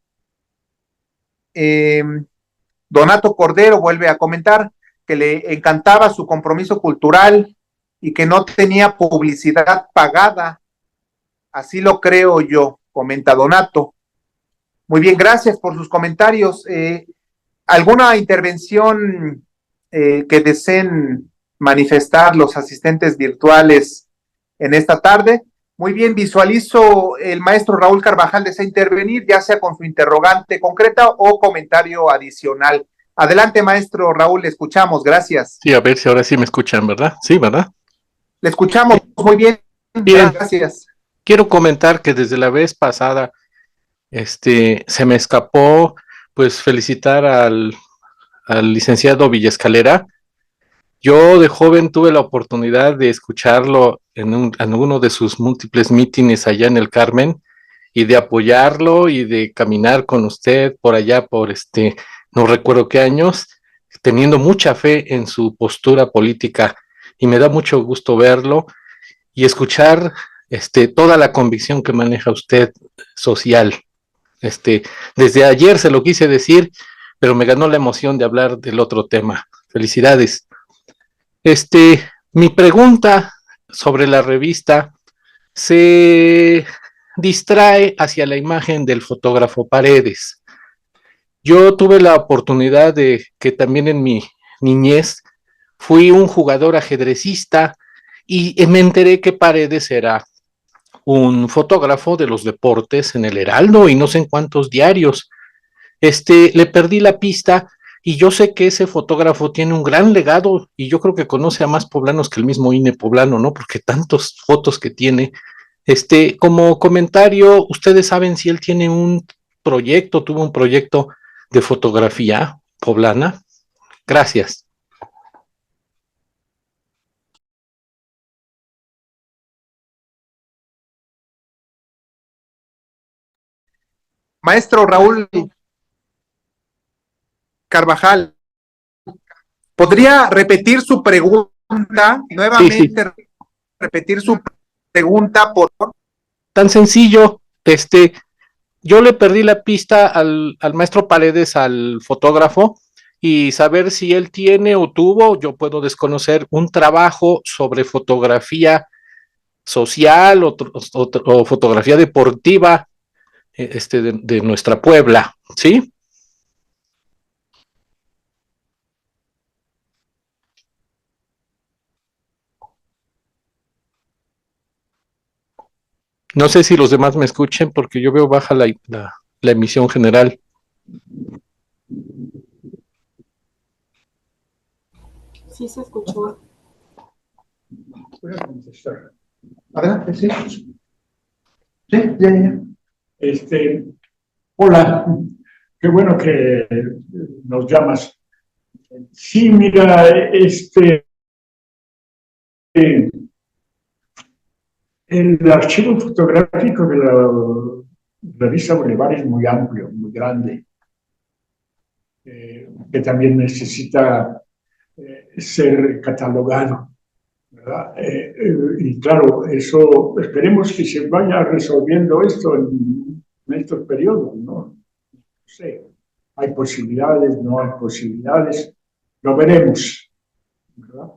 Donato Cordero vuelve a comentar que le encantaba su compromiso cultural y que no tenía publicidad pagada. Así lo creo yo, comenta Donato. Muy bien, gracias por sus comentarios. ¿Alguna intervención que deseen manifestar los asistentes virtuales en esta tarde? Muy bien, visualizo el maestro Raúl Carvajal desea intervenir, ya sea con su interrogante concreta o comentario adicional. Adelante, maestro Raúl, le escuchamos, gracias. Sí, a ver si ahora sí me escuchan, ¿verdad? Sí, ¿verdad? Le escuchamos muy bien, Bien. Gracias. Quiero comentar que desde la vez pasada, se me escapó, pues, felicitar al licenciado Villescalera. Yo de joven tuve la oportunidad de escucharlo en uno de sus múltiples mítines allá en el Carmen y de apoyarlo y de caminar con usted por allá por no recuerdo qué años, teniendo mucha fe en su postura política, y me da mucho gusto verlo y escuchar toda la convicción que maneja usted social. Desde ayer se lo quise decir, pero me ganó la emoción de hablar del otro tema. Felicidades. Mi pregunta sobre la revista se distrae hacia la imagen del fotógrafo Paredes. Yo tuve la oportunidad de que también en mi niñez fui un jugador ajedrecista y me enteré que Paredes era un fotógrafo de los deportes en el Heraldo y no sé en cuántos diarios. le perdí la pista y yo sé que ese fotógrafo tiene un gran legado y yo creo que conoce a más poblanos que el mismo INE poblano, ¿no? Porque tantas fotos que tiene. Como comentario, ¿ustedes saben si él tiene un proyecto, tuvo un proyecto de fotografía poblana? Gracias. Maestro Raúl Carvajal, ¿podría repetir su pregunta Sí, sí. nuevamente? Repetir su pregunta, por favor. Tan sencillo, yo le perdí la pista al maestro Paredes, al fotógrafo, y saber si él tiene o tuvo, yo puedo desconocer, un trabajo sobre fotografía social o fotografía deportiva de nuestra Puebla, ¿sí? No sé si los demás me escuchen porque yo veo baja la emisión general. Sí se escuchó. Voy a contestar. Adelante, sí. Sí, ya. Hola, qué bueno que nos llamas. Sí, mira, el archivo fotográfico de la revista Boulevard es muy amplio, muy grande, que también necesita ser catalogado, ¿verdad? Y claro, eso, esperemos que se vaya resolviendo esto en estos periodos, ¿no? No sé, hay posibilidades, no hay posibilidades, lo veremos, ¿verdad?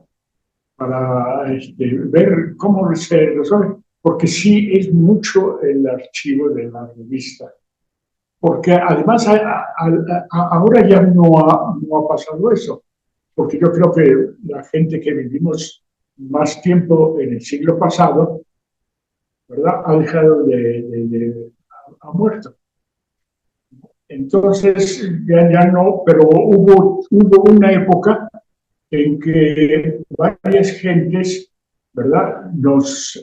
Para ver cómo se resuelve, porque sí es mucho el archivo de la revista, porque además ahora ya no ha pasado eso, porque yo creo que la gente que vivimos más tiempo en el siglo pasado, ¿verdad? Ha dejado ha muerto. Entonces, ya no, pero hubo una época en que varias gentes, ¿verdad? Nos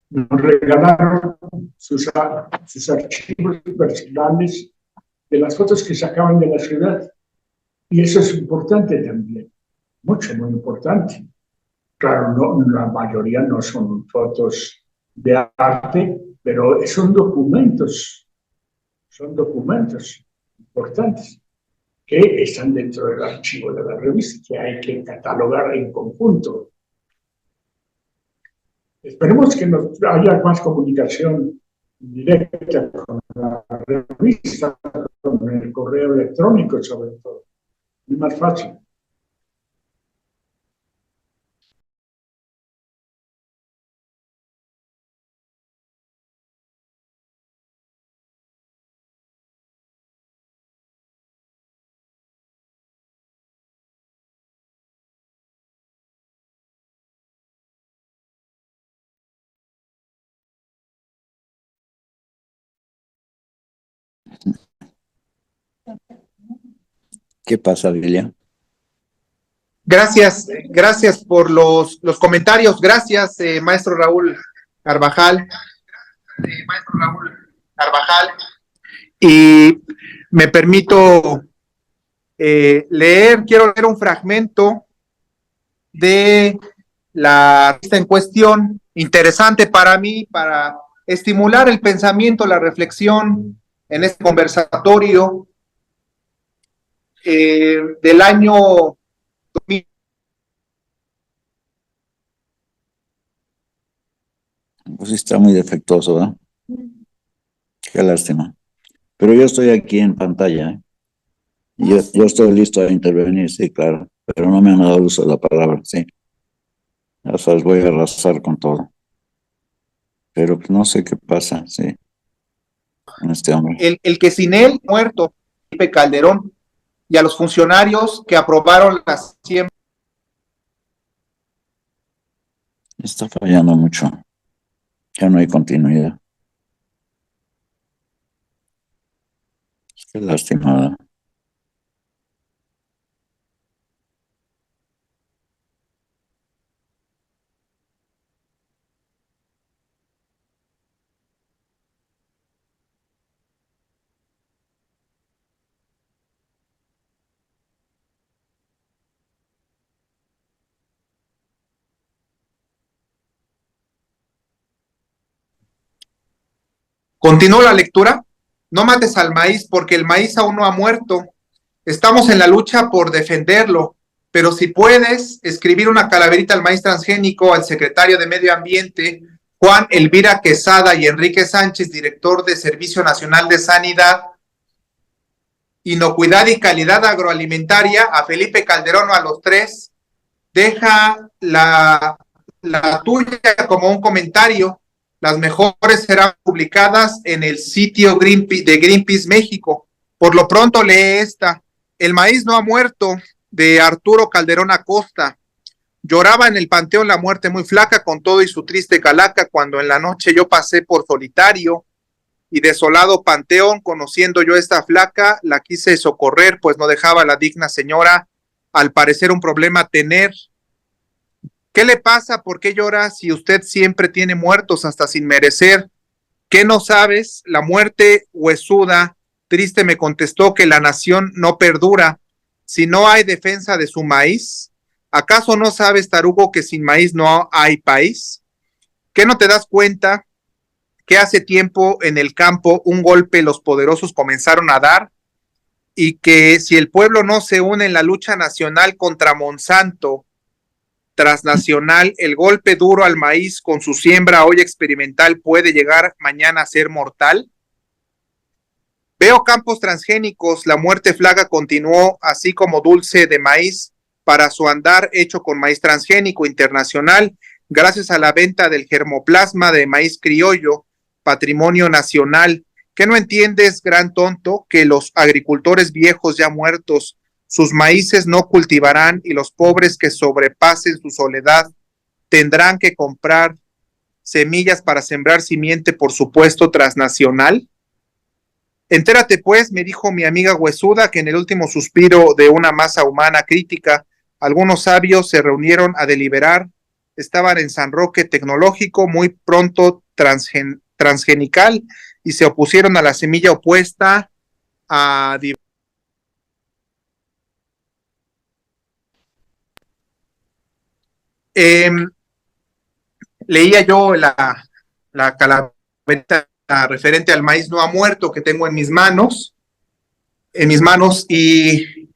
regalaron sus archivos personales de las fotos que sacaban de la ciudad. Y eso es importante también, mucho, muy importante. Claro, la mayoría no son fotos de arte, pero son documentos importantes que están dentro del archivo de la revista, que hay que catalogar en conjunto. Esperemos que haya más comunicación directa con la revista, con el correo electrónico sobre todo. Es más fácil. ¿Qué pasa, Lilia? Gracias por los comentarios. Gracias, maestro Raúl Carvajal. Y me permito quiero leer un fragmento de la revista en cuestión, interesante para mí, para estimular el pensamiento, la reflexión en este conversatorio del año 2000. Pues sí está muy defectuoso, ¿verdad? Qué lástima. Pero yo estoy aquí en pantalla, ¿eh? Yo estoy listo a intervenir, sí, claro. Pero no me han dado uso de la palabra, sí. Ya sabes, voy a arrasar con todo. Pero pues no sé qué pasa, sí, con este hombre. El que sin él muerto, Felipe Calderón, y a los funcionarios que aprobaron las 100. Está fallando mucho. Ya no hay continuidad. Qué lástima, ¿verdad? Continúo la lectura. No mates al maíz porque el maíz aún no ha muerto. Estamos en la lucha por defenderlo, pero si puedes escribir una calaverita al maíz transgénico al secretario de Medio Ambiente, Juan Elvira Quesada, y Enrique Sánchez, director de Servicio Nacional de Sanidad, Inocuidad y Calidad Agroalimentaria, a Felipe Calderón o a los tres, deja la tuya como un comentario. Las mejores serán publicadas en el sitio de Greenpeace México. Por lo pronto lee esta. El maíz no ha muerto, de Arturo Calderón Acosta. Lloraba en el panteón la muerte muy flaca con todo y su triste calaca cuando en la noche yo pasé por solitario y desolado panteón, conociendo yo esta flaca, la quise socorrer, pues no dejaba a la digna señora al parecer un problema tener. ¿Qué le pasa? ¿Por qué llora si usted siempre tiene muertos hasta sin merecer? ¿Qué no sabes? La muerte huesuda, triste me contestó que la nación no perdura si no hay defensa de su maíz. ¿Acaso no sabes, tarugo, que sin maíz no hay país? ¿Qué no te das cuenta que hace tiempo en el campo un golpe los poderosos comenzaron a dar y que si el pueblo no se une en la lucha nacional contra Monsanto, transnacional, el golpe duro al maíz con su siembra hoy experimental puede llegar mañana a ser mortal? Veo campos transgénicos, la muerte flaga continuó, así como dulce de maíz para su andar hecho con maíz transgénico internacional, gracias a la venta del germoplasma de maíz criollo, patrimonio nacional. ¿Qué no entiendes, gran tonto, que los agricultores viejos ya muertos sus maíces no cultivarán y los pobres que sobrepasen su soledad tendrán que comprar semillas para sembrar simiente, por supuesto, transnacional? Entérate pues, me dijo mi amiga huesuda, que en el último suspiro de una masa humana crítica, algunos sabios se reunieron a deliberar, estaban en San Roque Tecnológico, muy pronto transgenical, y se opusieron a la semilla opuesta a leía yo la calaverita referente al maíz no ha muerto que tengo en mis manos, y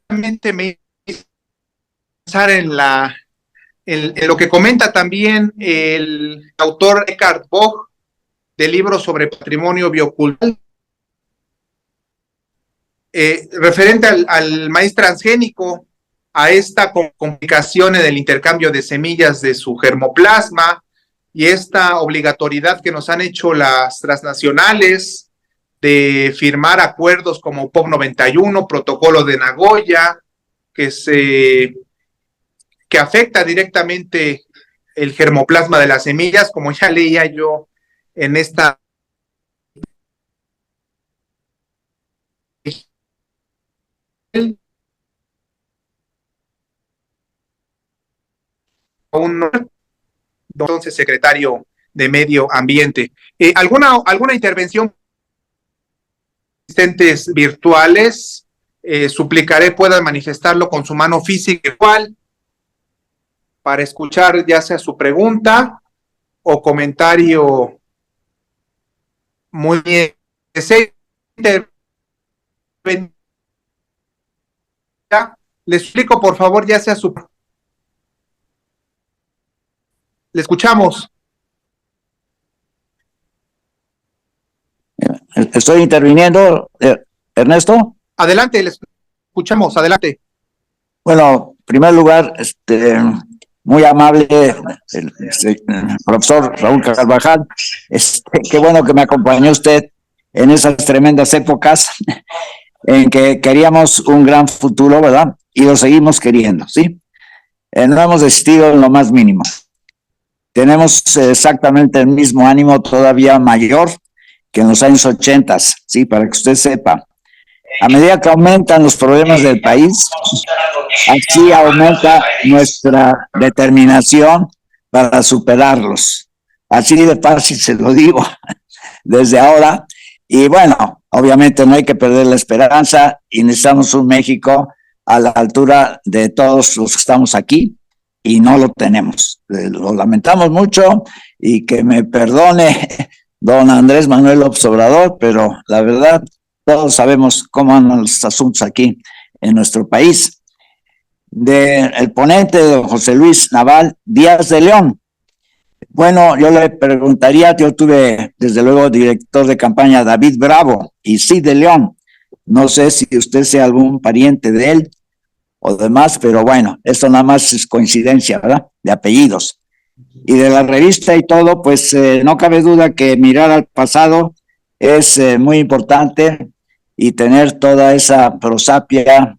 obviamente me hizo pensar en lo que comenta también el autor Eckhart Boch del libro sobre patrimonio biocultural, referente al maíz transgénico, a esta complicación en el intercambio de semillas de su germoplasma y esta obligatoriedad que nos han hecho las transnacionales de firmar acuerdos como POP 91, Protocolo de Nagoya, que afecta directamente el germoplasma de las semillas, como ya leía yo en esta entonces secretario de Medio Ambiente. ¿Alguna intervención asistentes virtuales? Suplicaré puedan manifestarlo con su mano física igual para escuchar ya sea su pregunta o comentario. Muy bien. Le explico, por favor, ya sea su... Le escuchamos. Estoy interviniendo, Ernesto. Adelante, le escuchamos, adelante. Bueno, en primer lugar, muy amable el profesor Raúl Carvajal. Qué bueno que me acompañó usted en esas tremendas épocas en que queríamos un gran futuro, ¿verdad? Y lo seguimos queriendo, ¿sí? No hemos desistido en lo más mínimo. Tenemos exactamente el mismo ánimo, todavía mayor, que en los años 80, sí, para que usted sepa. A medida que aumentan los problemas del país, así aumenta nuestra determinación para superarlos. Así de fácil se lo digo desde ahora. Y bueno, obviamente no hay que perder la esperanza y necesitamos un México a la altura de todos los que estamos aquí y no lo tenemos. Lo lamentamos mucho y que me perdone don Andrés Manuel López Obrador, pero la verdad, todos sabemos cómo andan los asuntos aquí en nuestro país. El ponente, don José Luis Naval Díaz de León. Bueno, yo le preguntaría, yo tuve desde luego director de campaña David Bravo y Cid de León. No sé si usted sea algún pariente de él o demás, pero bueno, esto nada más es coincidencia, ¿verdad? De apellidos. Y de la revista y todo, pues no cabe duda que mirar al pasado es muy importante y tener toda esa prosapia,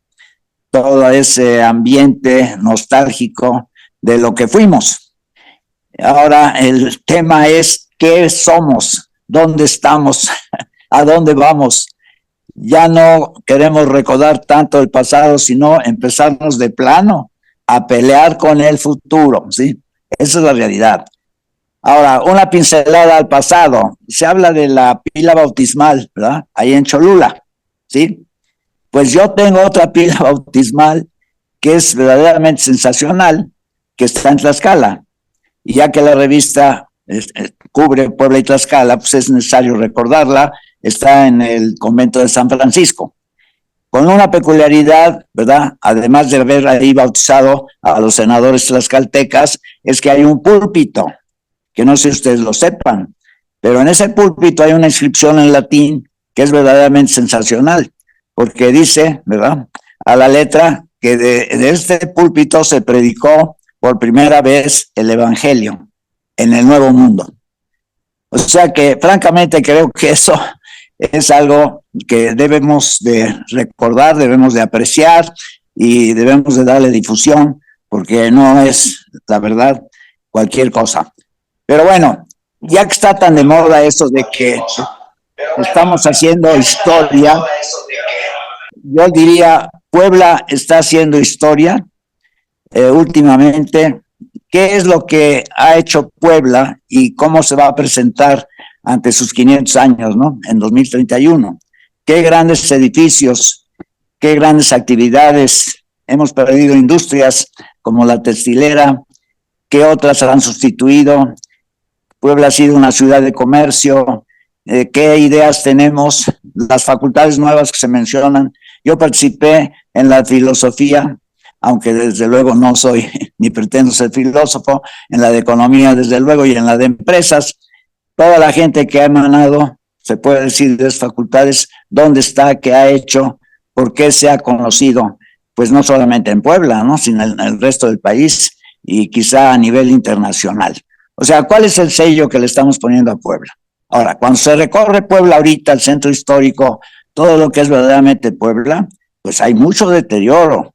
todo ese ambiente nostálgico de lo que fuimos. Ahora el tema es ¿qué somos? ¿Dónde estamos? ¿A dónde vamos? Ya no queremos recordar tanto el pasado, sino empezarnos de plano a pelear con el futuro, ¿sí? Esa es la realidad. Ahora, una pincelada al pasado. Se habla de la pila bautismal, ¿verdad? Ahí en Cholula, ¿sí? Pues yo tengo otra pila bautismal que es verdaderamente sensacional, que está en Tlaxcala. Y ya que la revista cubre Puebla y Tlaxcala, pues es necesario recordarla, está en el convento de San Francisco. Con una peculiaridad, ¿verdad? Además de haber ahí bautizado a los senadores tlaxcaltecas, es que hay un púlpito, que no sé si ustedes lo sepan, pero en ese púlpito hay una inscripción en latín que es verdaderamente sensacional, porque dice, ¿verdad? A la letra que de este púlpito se predicó por primera vez el Evangelio en el Nuevo Mundo. O sea que francamente creo que eso es algo que debemos de recordar, debemos de apreciar y debemos de darle difusión, porque no es, la verdad, cualquier cosa. Pero bueno, ya que está tan de moda eso de que estamos haciendo historia, yo diría, Puebla está haciendo historia últimamente. ¿Qué es lo que ha hecho Puebla y cómo se va a presentar ante sus 500 años, ¿no? En 2031. Qué grandes edificios, qué grandes actividades. Hemos perdido industrias como la textilera, qué otras han sustituido. Puebla ha sido una ciudad de comercio. ¿Qué ideas tenemos? Las facultades nuevas que se mencionan. Yo participé en la filosofía, aunque desde luego no soy ni pretendo ser filósofo, en la de economía desde luego y en la de empresas. Toda la gente que ha emanado, se puede decir, de esas facultades, dónde está, qué ha hecho, por qué se ha conocido, pues no solamente en Puebla, ¿no? Sino en el resto del país y quizá a nivel internacional. O sea, ¿cuál es el sello que le estamos poniendo a Puebla? Ahora, cuando se recorre Puebla ahorita, el centro histórico, todo lo que es verdaderamente Puebla, pues hay mucho deterioro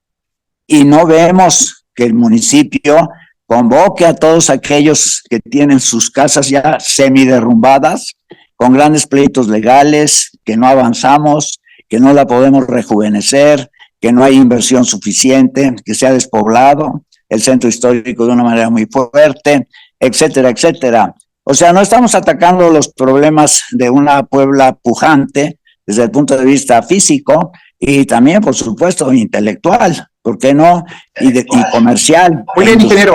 y no vemos que el municipio convoque a todos aquellos que tienen sus casas ya semiderrumbadas, con grandes pleitos legales, que no avanzamos, que no la podemos rejuvenecer, que no hay inversión suficiente, que se ha despoblado el centro histórico de una manera muy fuerte, etcétera, etcétera. O sea, no estamos atacando los problemas de una Puebla pujante desde el punto de vista físico y también, por supuesto, intelectual, ¿por qué no? Y comercial. Muy bien, ingeniero.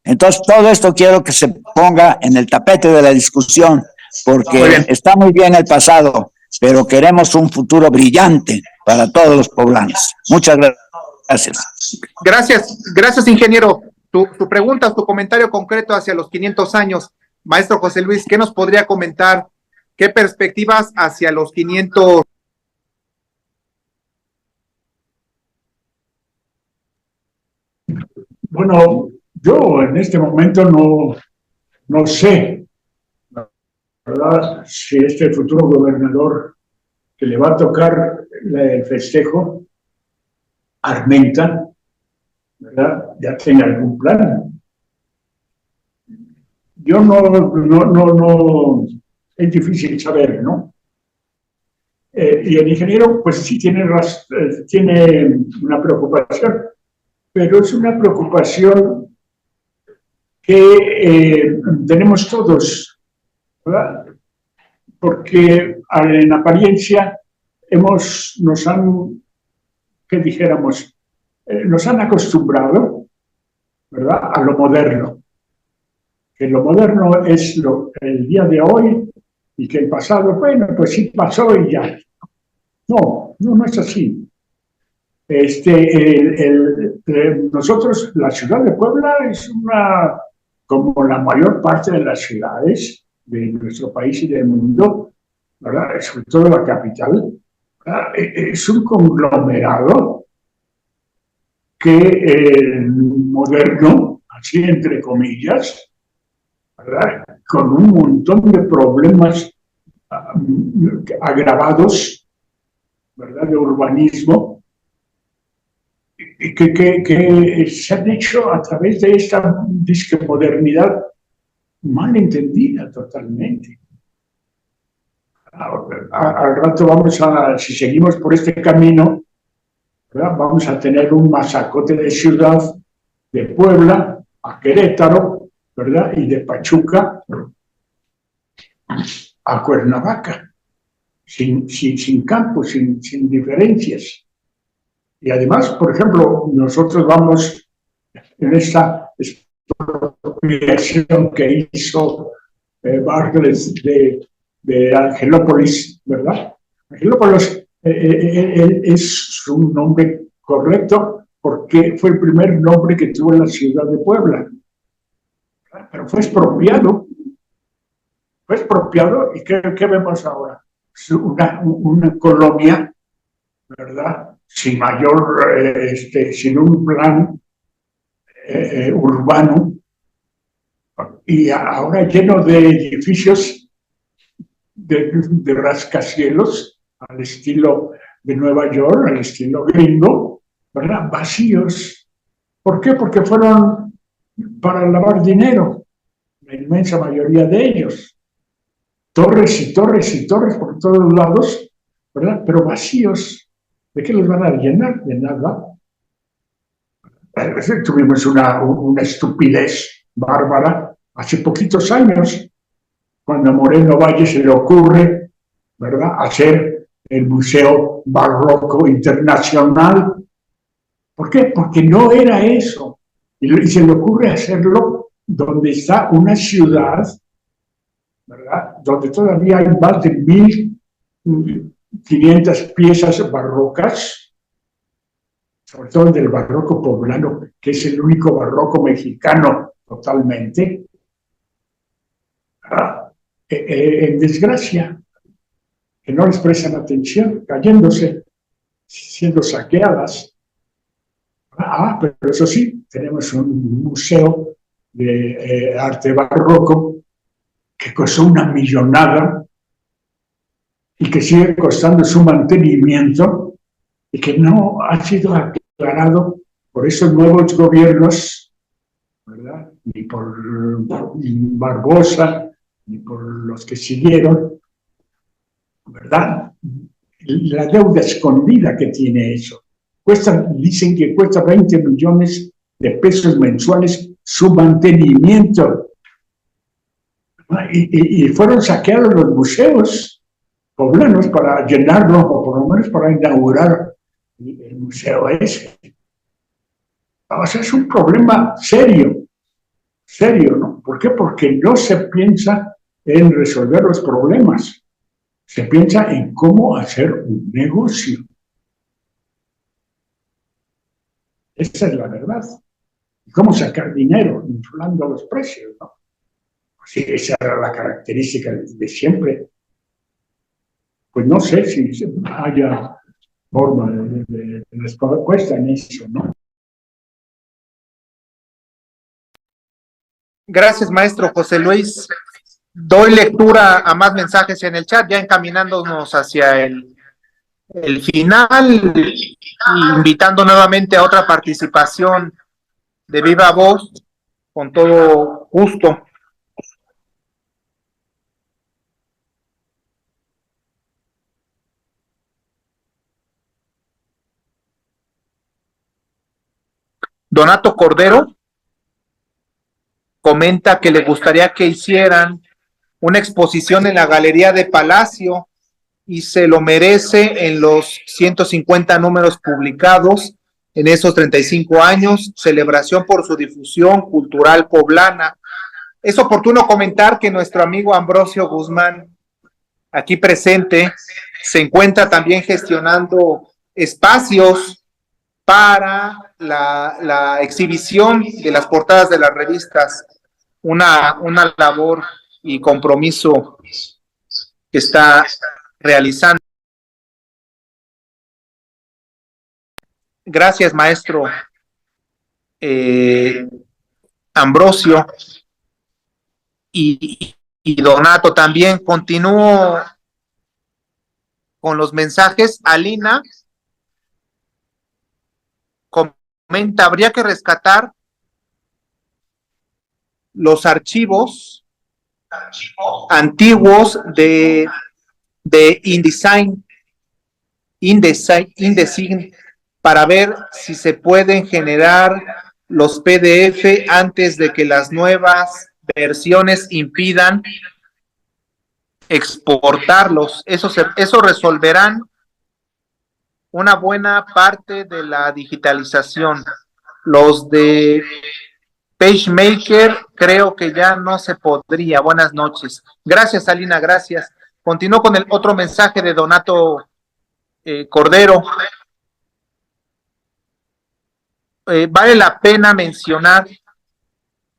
Entonces, todo esto quiero que se ponga en el tapete de la discusión, porque está muy bien el pasado, pero queremos un futuro brillante para todos los poblanos. Muchas gracias. Gracias, ingeniero. Tu pregunta, tu comentario concreto hacia los 500 años. Maestro José Luis, ¿qué nos podría comentar? ¿Qué perspectivas hacia los 500? Bueno, yo en este momento no sé, ¿verdad?, si este futuro gobernador que le va a tocar el festejo, Armenta, ¿verdad?, ya tiene algún plan. Yo no es difícil saber, ¿no? Y el ingeniero, pues sí tiene una preocupación, pero es una preocupación que tenemos todos, ¿verdad? Porque en apariencia ¿qué dijéramos? Nos han acostumbrado, ¿verdad?, a lo moderno. Que lo moderno es el día de hoy y que el pasado, bueno, pues sí pasó y ya. No es así. Nosotros, la ciudad de Puebla es como la mayor parte de las ciudades de nuestro país y del mundo, ¿verdad? Sobre todo la capital, ¿verdad? Es un conglomerado moderno, así entre comillas, ¿verdad? Con un montón de problemas agravados, ¿verdad?, de urbanismo, que se han hecho a través de esta disque modernidad mal entendida totalmente. Al rato si seguimos por este camino, ¿verdad?, vamos a tener un masacote de ciudad, de Puebla a Querétaro, ¿verdad?, y de Pachuca a Cuernavaca, sin campos, sin diferencias. Y además, por ejemplo, nosotros vamos en esta expropiación que hizo Bartlett de Angelópolis, ¿verdad? Angelópolis es un nombre correcto porque fue el primer nombre que tuvo la ciudad de Puebla. Pero fue expropiado. ¿Y qué vemos ahora? Una colonia, ¿verdad?, sin sin un plan urbano, y ahora lleno de edificios de rascacielos, al estilo de Nueva York, al estilo gringo, ¿verdad?, vacíos. ¿Por qué? Porque fueron para lavar dinero, la inmensa mayoría de ellos. Torres y torres y torres por todos lados, ¿verdad?, pero vacíos. ¿De qué los van a llenar? De nada. Tuvimos una estupidez bárbara hace poquitos años, cuando a Moreno Valle se le ocurre, ¿verdad?, hacer el Museo Barroco Internacional. ¿Por qué? Porque no era eso. Y se le ocurre hacerlo donde está una ciudad, ¿verdad?, donde todavía hay más de 1,500 piezas barrocas, sobre todo del barroco poblano, que es el único barroco mexicano totalmente, en desgracia, que no les prestan atención, cayéndose, siendo saqueadas. Pero eso sí, tenemos un museo de arte barroco que costó una millonada y que sigue costando su mantenimiento y que no ha sido aclarado por esos nuevos gobiernos, ¿verdad?, ni por Barbosa, ni por los que siguieron, ¿verdad? La deuda escondida que tiene eso. Dicen que cuesta 20 millones de pesos mensuales su mantenimiento. Y fueron saqueados los museos poblanos para llenarlos, o por lo menos para inaugurar el museo ese. O sea, es un problema serio, ¿no? ¿Por qué? Porque no se piensa en resolver los problemas, se piensa en cómo hacer un negocio. Esa es la verdad. Y cómo sacar dinero, inflando los precios, ¿no? Sí, esa era la característica de siempre. Pues no sé si haya forma de respuesta en eso, ¿no? Gracias, maestro José Luis. Doy lectura a más mensajes en el chat, ya encaminándonos hacia el final, invitando nuevamente a otra participación de viva voz, con todo gusto. Donato Cordero comenta que le gustaría que hicieran una exposición en la Galería de Palacio y se lo merece en los 150 números publicados en esos 35 años, celebración por su difusión cultural poblana. Es oportuno comentar que nuestro amigo Ambrosio Guzmán, aquí presente, se encuentra también gestionando espacios para la exhibición de las portadas de las revistas, una labor y compromiso que está realizando. Gracias, maestro Ambrosio y Donato también. Continúo con los mensajes. Alina comenta, habría que rescatar los archivos antiguos de InDesign para ver si se pueden generar los PDF antes de que las nuevas versiones impidan exportarlos. Eso resolverán una buena parte de la digitalización. Los de PageMaker creo que ya no se podría. Buenas noches. Gracias, Alina, gracias. Continúo con el otro mensaje de Donato Cordero. Vale la pena mencionar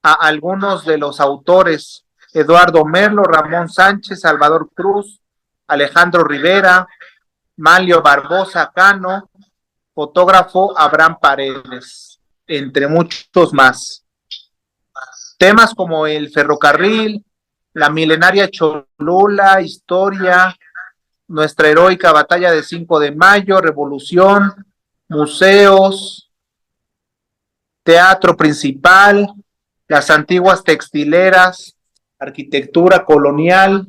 a algunos de los autores: Eduardo Merlo, Ramón Sánchez, Salvador Cruz, Alejandro Rivera, Manlio Barbosa Cano, fotógrafo Abraham Paredes, entre muchos más. Temas como el ferrocarril, la milenaria Cholula, historia, nuestra heroica batalla de 5 de mayo, revolución, museos, teatro principal, las antiguas textileras, arquitectura colonial,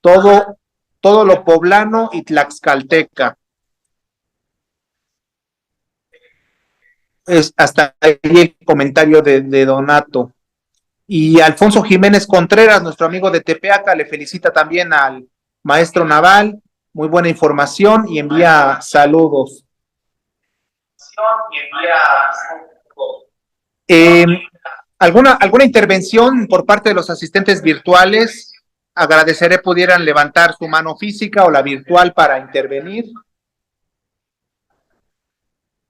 todo lo poblano y tlaxcalteca. Es hasta ahí el comentario de Donato. Y Alfonso Jiménez Contreras, nuestro amigo de Tepeaca, le felicita también al maestro Naval, muy buena información y envía saludos. ¿Alguna intervención por parte de los asistentes virtuales? Agradeceré pudieran levantar su mano física o la virtual para intervenir.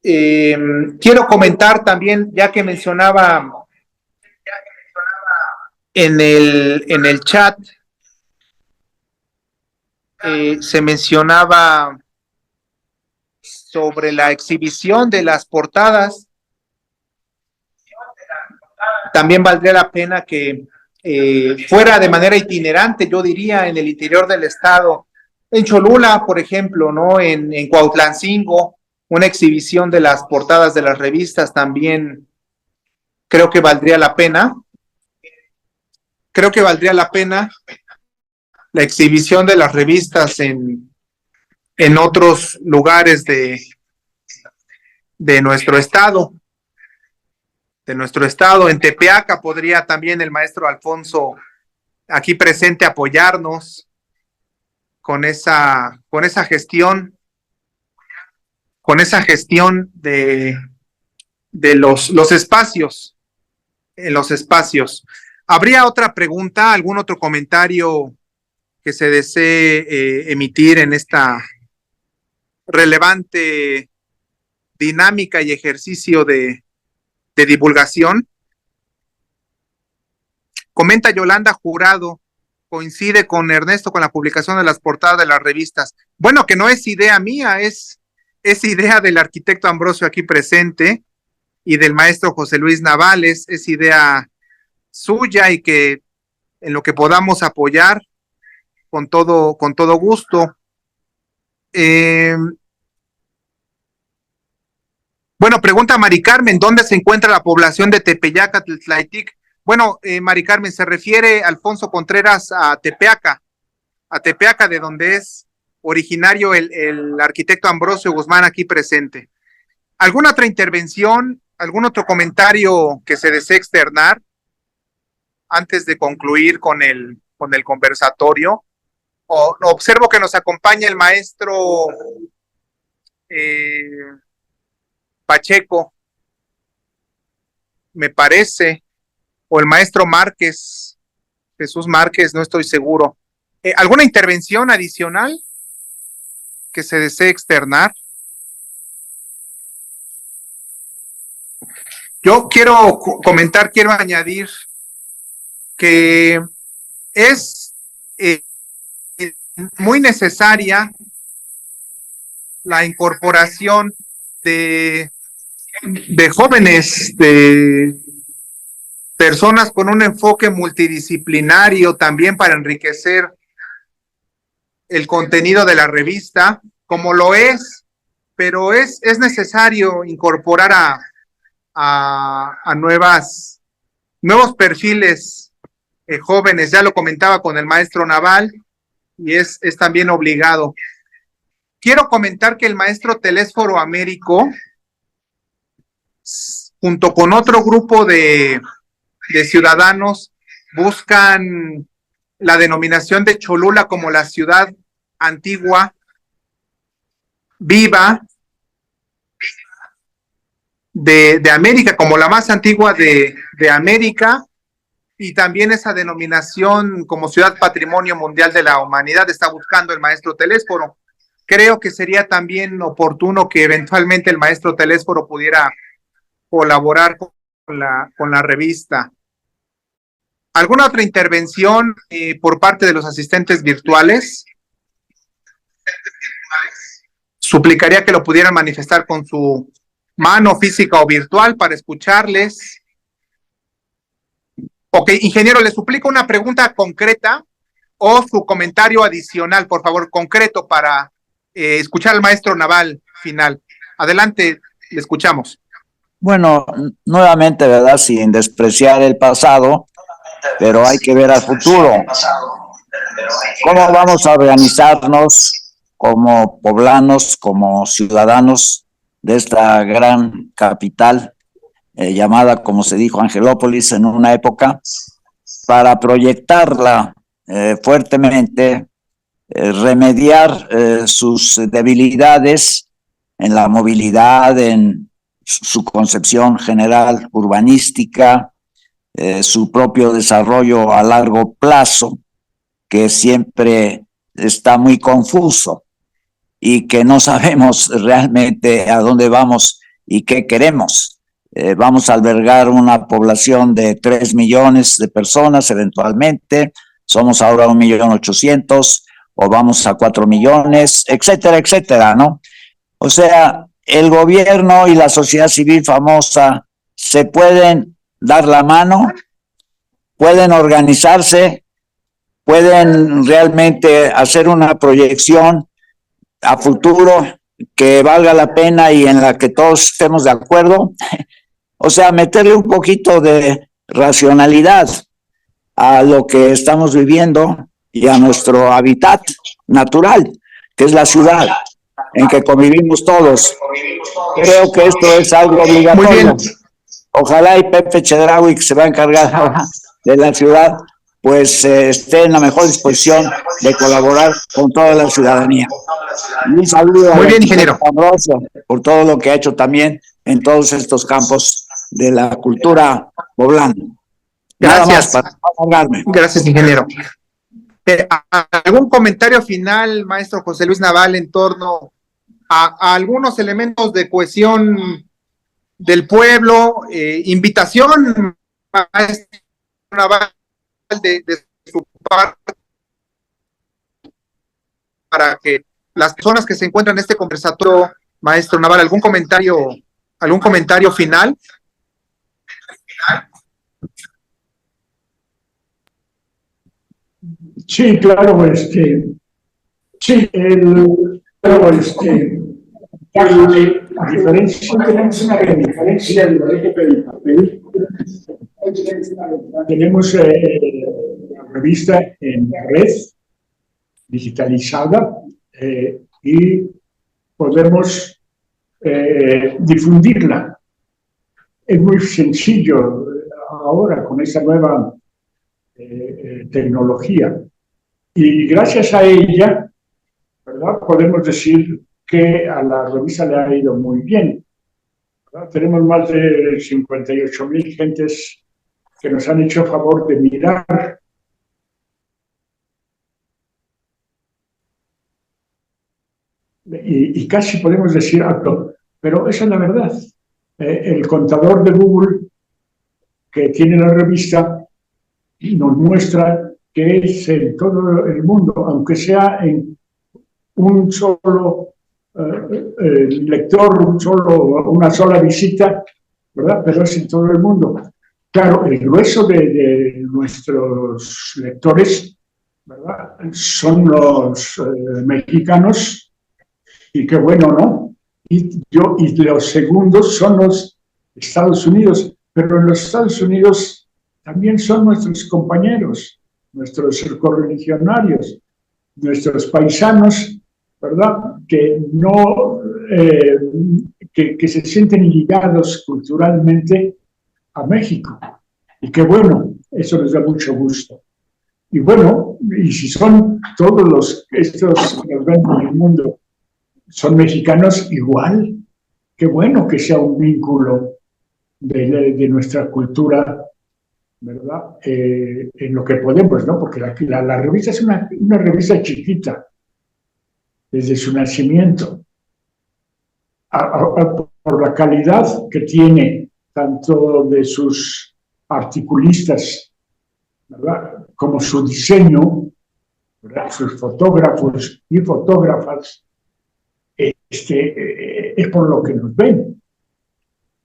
Quiero comentar también, ya que mencionaba en el chat, se mencionaba sobre la exhibición de las portadas. También valdría la pena que fuera de manera itinerante, yo diría, en el interior del estado, en Cholula, por ejemplo, ¿no? En Cuautlancingo, una exhibición de las portadas de las revistas también creo que valdría la pena. Creo que valdría la pena la exhibición de las revistas en otros lugares de nuestro estado. En Tepeaca podría también el maestro Alfonso, aquí presente, apoyarnos con esa gestión de los espacios, en los espacios. ¿Habría otra pregunta, algún otro comentario que se desee emitir en esta relevante dinámica y ejercicio de divulgación? Comenta Yolanda Jurado, coincide con Ernesto con la publicación de las portadas de las revistas. Bueno, que no es idea mía, es idea del arquitecto Ambrosio aquí presente y del maestro José Luis Navales, es idea suya y que en lo que podamos apoyar con todo gusto. Bueno, pregunta Mari Carmen, ¿dónde se encuentra la población de Tepeyaca, Tlaitlatic? Bueno, Mari Carmen, se refiere Alfonso Contreras a Tepeaca, de donde es originario el arquitecto Ambrosio Guzmán aquí presente. ¿Alguna otra intervención ¿Algún otro comentario que se desee externar antes de concluir con el conversatorio? Observo que nos acompaña el maestro Pacheco, me parece, o el maestro Márquez, Jesús Márquez, no estoy seguro. ¿Alguna intervención adicional que se desee externar? Yo quiero comentar, quiero añadir que es muy necesaria la incorporación de jóvenes, de personas con un enfoque multidisciplinario también para enriquecer el contenido de la revista, como lo es, pero es necesario incorporar a nuevos perfiles jóvenes. Ya lo comentaba con el maestro Naval, y es también obligado. Quiero comentar que el maestro Telésforo Américo, junto con otro grupo de ciudadanos, buscan la denominación de Cholula como la ciudad antigua, viva, de América, como la más antigua de América, y también esa denominación como ciudad patrimonio mundial de la humanidad está buscando el maestro Telésforo. Creo que sería también oportuno que eventualmente el maestro Telésforo pudiera colaborar con la revista. ¿Alguna otra intervención por parte de los asistentes virtuales? Suplicaría que lo pudieran manifestar con su mano física o virtual para escucharles. Ok, ingeniero, le suplico una pregunta concreta o su comentario adicional, por favor, concreto para escuchar al maestro Naval final. Adelante, le escuchamos. Bueno, nuevamente, ¿verdad? Sin despreciar el pasado, pero hay que ver al futuro. ¿Cómo vamos a organizarnos como poblanos, como ciudadanos de esta gran capital llamada, como se dijo, Angelópolis en una época, para proyectarla fuertemente, remediar sus debilidades en la movilidad, en su concepción general urbanística, su propio desarrollo a largo plazo, que siempre está muy confuso y que no sabemos realmente a dónde vamos y qué queremos. Vamos a albergar una población de 3 millones de personas eventualmente, somos ahora 1.800.000, o vamos a 4 millones, etcétera, etcétera, ¿no? O sea, el gobierno y la sociedad civil famosa se pueden dar la mano, pueden organizarse, pueden realmente hacer una proyección a futuro que valga la pena y en la que todos estemos de acuerdo. O sea, meterle un poquito de racionalidad a lo que estamos viviendo y a nuestro hábitat natural, que es la ciudad en que convivimos todos. Creo que esto es algo obligatorio. Muy bien. Ojalá y Pepe Chedraui, que se va a encargar ahora de la ciudad, pues esté en la mejor disposición de colaborar con toda la ciudadanía. Un saludo. Muy bien, ingeniero. Por todo lo que ha hecho también en todos estos campos de la cultura poblana. Gracias. Gracias, ingeniero. ¿Algún comentario final, maestro José Luis Naval, en torno a algunos elementos de cohesión del pueblo? Invitación, maestro Naval, de su parte, para que las personas que se encuentran en este conversatorio, maestro Naval, ¿algún comentario final? Sí, claro, sí, a diferencia, tenemos una gran diferencia de la época del papel. Tenemos la revista en red, digitalizada, y podemos difundirla es muy sencillo ahora con esa nueva tecnología. Y gracias a ella, ¿verdad? Podemos decir que a la revista le ha ido muy bien, ¿verdad? Tenemos más de 58,000 gentes que nos han hecho favor de mirar. Y casi podemos decir algo, pero esa es la verdad. El contador de Google que tiene la revista nos muestra que es en todo el mundo, aunque sea en un solo lector, una sola visita, ¿verdad? Pero es en todo el mundo. Claro, el grueso de nuestros lectores, ¿verdad? Son los mexicanos, y qué bueno, ¿no? Y los segundos son los Estados Unidos, pero en los Estados Unidos también son nuestros compañeros, nuestros correligionarios, nuestros paisanos, ¿verdad? Que no, que se sienten ligados culturalmente a México. Y qué bueno, eso les da mucho gusto. Y bueno, y si son todos estos que nos ven en el mundo, son mexicanos igual, qué bueno que sea un vínculo de nuestra cultura, ¿verdad? En lo que podemos, ¿no? Porque la revista es una revista chiquita, desde su nacimiento, por la calidad que tiene, tanto de sus articulistas, ¿verdad? Como su diseño, ¿verdad? Sus fotógrafos y fotógrafas, es por lo que nos ven.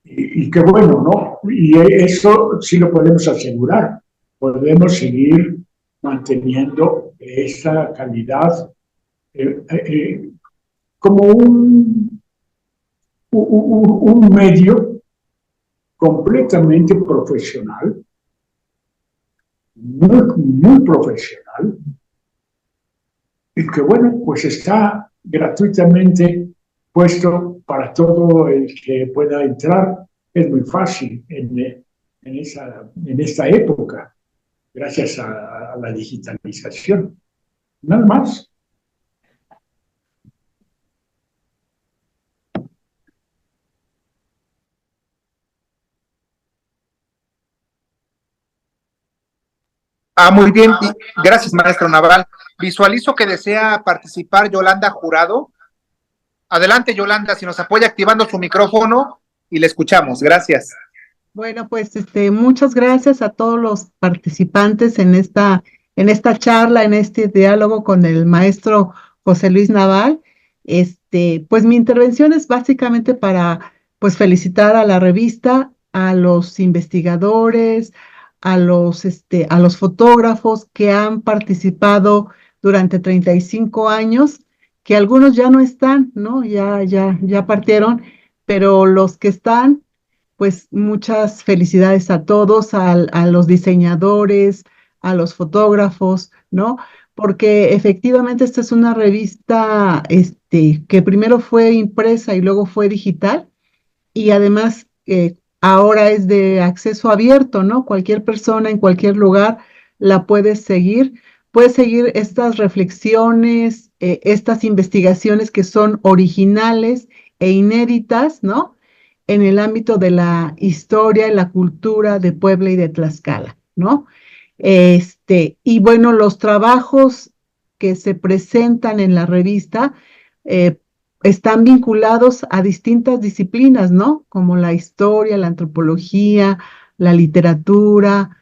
Y qué bueno, ¿no? Y eso sí lo podemos asegurar. Podemos seguir manteniendo esa calidad como un medio completamente profesional, muy profesional, y que bueno, pues está gratuitamente puesto para todo el que pueda entrar. Es muy fácil en esta época, gracias a la digitalización. Nada más. Muy bien. Gracias, maestro Naval. Visualizo que desea participar Yolanda Jurado. Adelante, Yolanda, si nos apoya activando su micrófono y le escuchamos. Gracias. Bueno, pues muchas gracias a todos los participantes en esta charla, en este diálogo con el maestro José Luis Naval. Pues mi intervención es básicamente para pues felicitar a la revista, a los investigadores, a los fotógrafos que han participado durante 35 años, que algunos ya no están, ¿no? Ya partieron, pero los que están, pues muchas felicidades a todos, a los diseñadores, a los fotógrafos, ¿no? Porque efectivamente esta es una revista que primero fue impresa y luego fue digital, y además ahora es de acceso abierto, ¿no? Cualquier persona en cualquier lugar la puede seguir estas reflexiones, estas investigaciones que son originales e inéditas, ¿no? En el ámbito de la historia y la cultura de Puebla y de Tlaxcala, ¿no? Y bueno, los trabajos que se presentan en la revista están vinculados a distintas disciplinas, ¿no? Como la historia, la antropología, la literatura,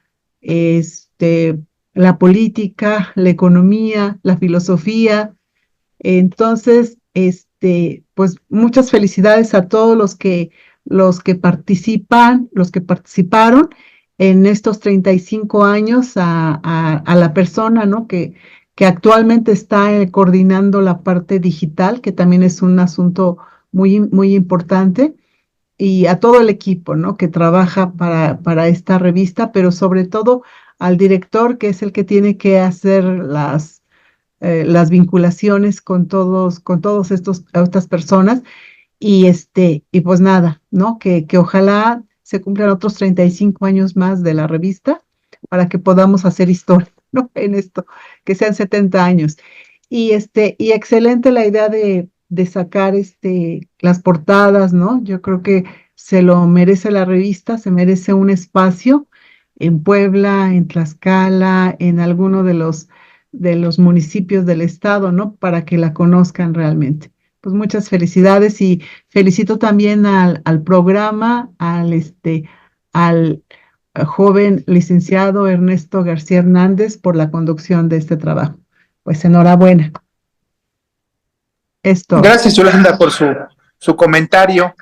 la política, la economía, la filosofía. Entonces, pues muchas felicidades a todos los que participaron en estos 35 años, a la persona, ¿no? que actualmente está coordinando la parte digital, que también es un asunto muy, muy importante, y a todo el equipo, ¿no? Que trabaja para esta revista, pero sobre todo al director, que es el que tiene que hacer las vinculaciones con estas personas, y pues nada, ¿no? Que ojalá se cumplan otros 35 años más de la revista para que podamos hacer historia, ¿no? En esto, que sean 70 años. Y excelente la idea de sacar las portadas, ¿no? Yo creo que se lo merece la revista, se merece un espacio en Puebla, en Tlaxcala, en alguno de los municipios del estado, ¿no? Para que la conozcan realmente. Pues muchas felicidades y felicito también al programa, al joven licenciado Ernesto García Hernández por la conducción de este trabajo. Pues enhorabuena. Esto. Gracias, Yolanda, por su comentario.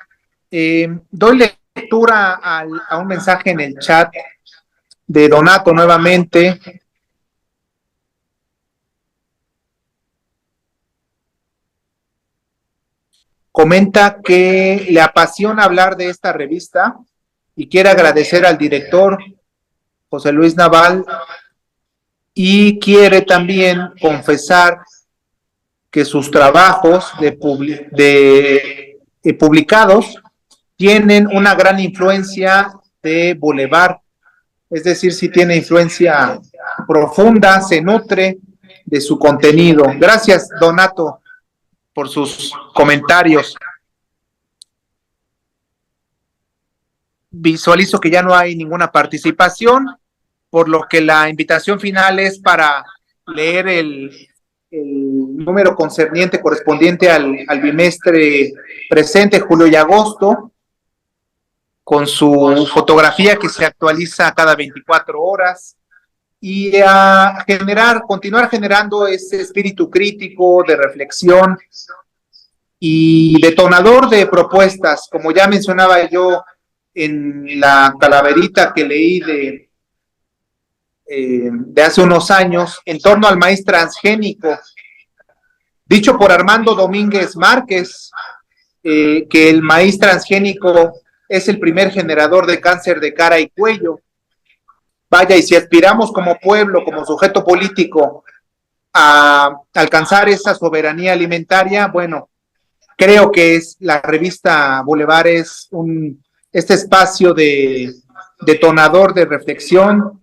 Doy lectura a un mensaje en el chat de Donato nuevamente. Comenta que le apasiona hablar de esta revista y quiere agradecer al director José Luis Naval y quiere también confesar que sus trabajos publicados tienen una gran influencia de Boulevard, es decir, sí tiene influencia profunda, se nutre de su contenido. Gracias, Donato, por sus comentarios. Visualizo que ya no hay ninguna participación, por lo que la invitación final es para leer el número concerniente correspondiente al bimestre presente, julio y agosto, con su fotografía que se actualiza cada 24 horas, y a continuar generando ese espíritu crítico de reflexión y detonador de propuestas, como ya mencionaba yo en la calaverita que leí de hace unos años, en torno al maíz transgénico, dicho por Armando Domínguez Márquez, que el maíz transgénico es el primer generador de cáncer de cara y cuello. Vaya, y si aspiramos como pueblo, como sujeto político, a alcanzar esa soberanía alimentaria, bueno, creo que la revista Boulevard es este espacio de detonador de reflexión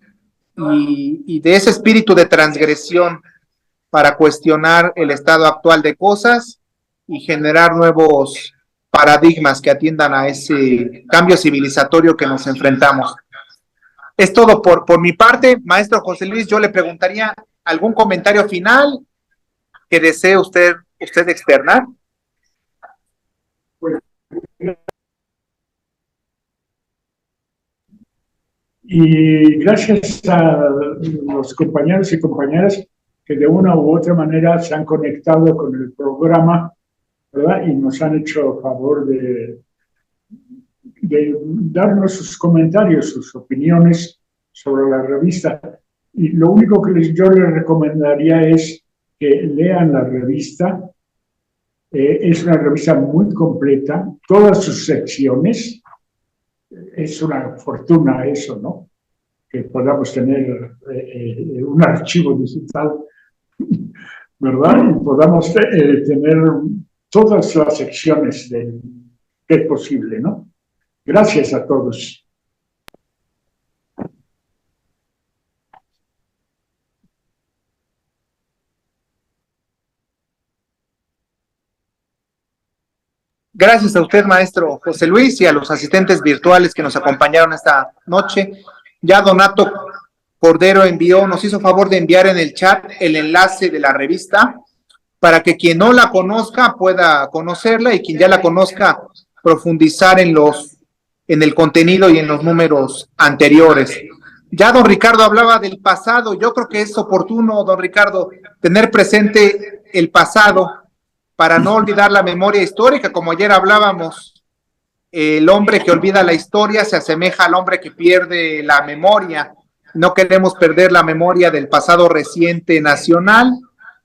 y de ese espíritu de transgresión para cuestionar el estado actual de cosas y generar nuevos paradigmas que atiendan a ese cambio civilizatorio que nos enfrentamos. Es todo por mi parte, maestro José Luis. Yo le preguntaría algún comentario final que desee usted externar. Y gracias a los compañeros y compañeras que de una u otra manera se han conectado con el programa, ¿verdad? Y nos han hecho favor de darnos sus comentarios, sus opiniones sobre la revista. Y lo único que yo les recomendaría es que lean la revista. Es una revista muy completa, todas sus secciones. Es una fortuna eso, ¿no? Que podamos tener un archivo digital, ¿verdad? Y podamos tener todas las secciones que es posible, ¿no? Gracias a todos. Gracias a usted, maestro José Luis, y a los asistentes virtuales que nos acompañaron esta noche. Ya Donato Cordero nos hizo favor de enviar en el chat el enlace de la revista para que quien no la conozca pueda conocerla y quien ya la conozca profundizar en el contenido y en los números anteriores. Ya don Ricardo hablaba del pasado. Yo creo que es oportuno, don Ricardo, tener presente el pasado para no olvidar la memoria histórica. Como ayer hablábamos, el hombre que olvida la historia se asemeja al hombre que pierde la memoria. No queremos perder la memoria del pasado reciente nacional,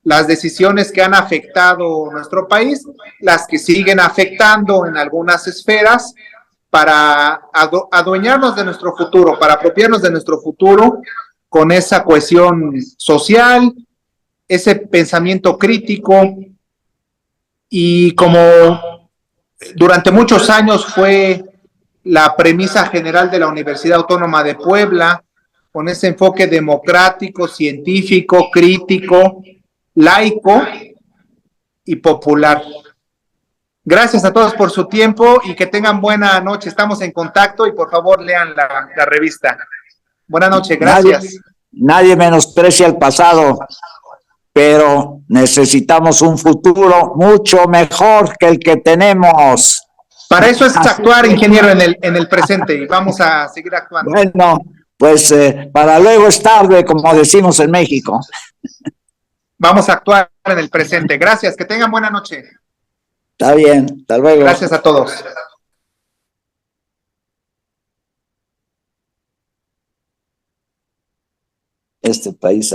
las decisiones que han afectado nuestro país, las que siguen afectando en algunas esferas, para adueñarnos de nuestro futuro, para apropiarnos de nuestro futuro con esa cohesión social, ese pensamiento crítico. Y como durante muchos años fue la premisa general de la Universidad Autónoma de Puebla, con ese enfoque democrático, científico, crítico, laico y popular. Gracias a todos por su tiempo y que tengan buena noche. Estamos en contacto y por favor lean la revista. Buenas noches, gracias. Nadie menosprecia el pasado, pero necesitamos un futuro mucho mejor que el que tenemos. Para eso es actuar, ingeniero, en el presente, y vamos a seguir actuando. Bueno, pues para luego es tarde, como decimos en México. Vamos a actuar en el presente. Gracias, que tengan buena noche. Está bien, hasta luego. Gracias a todos. Este país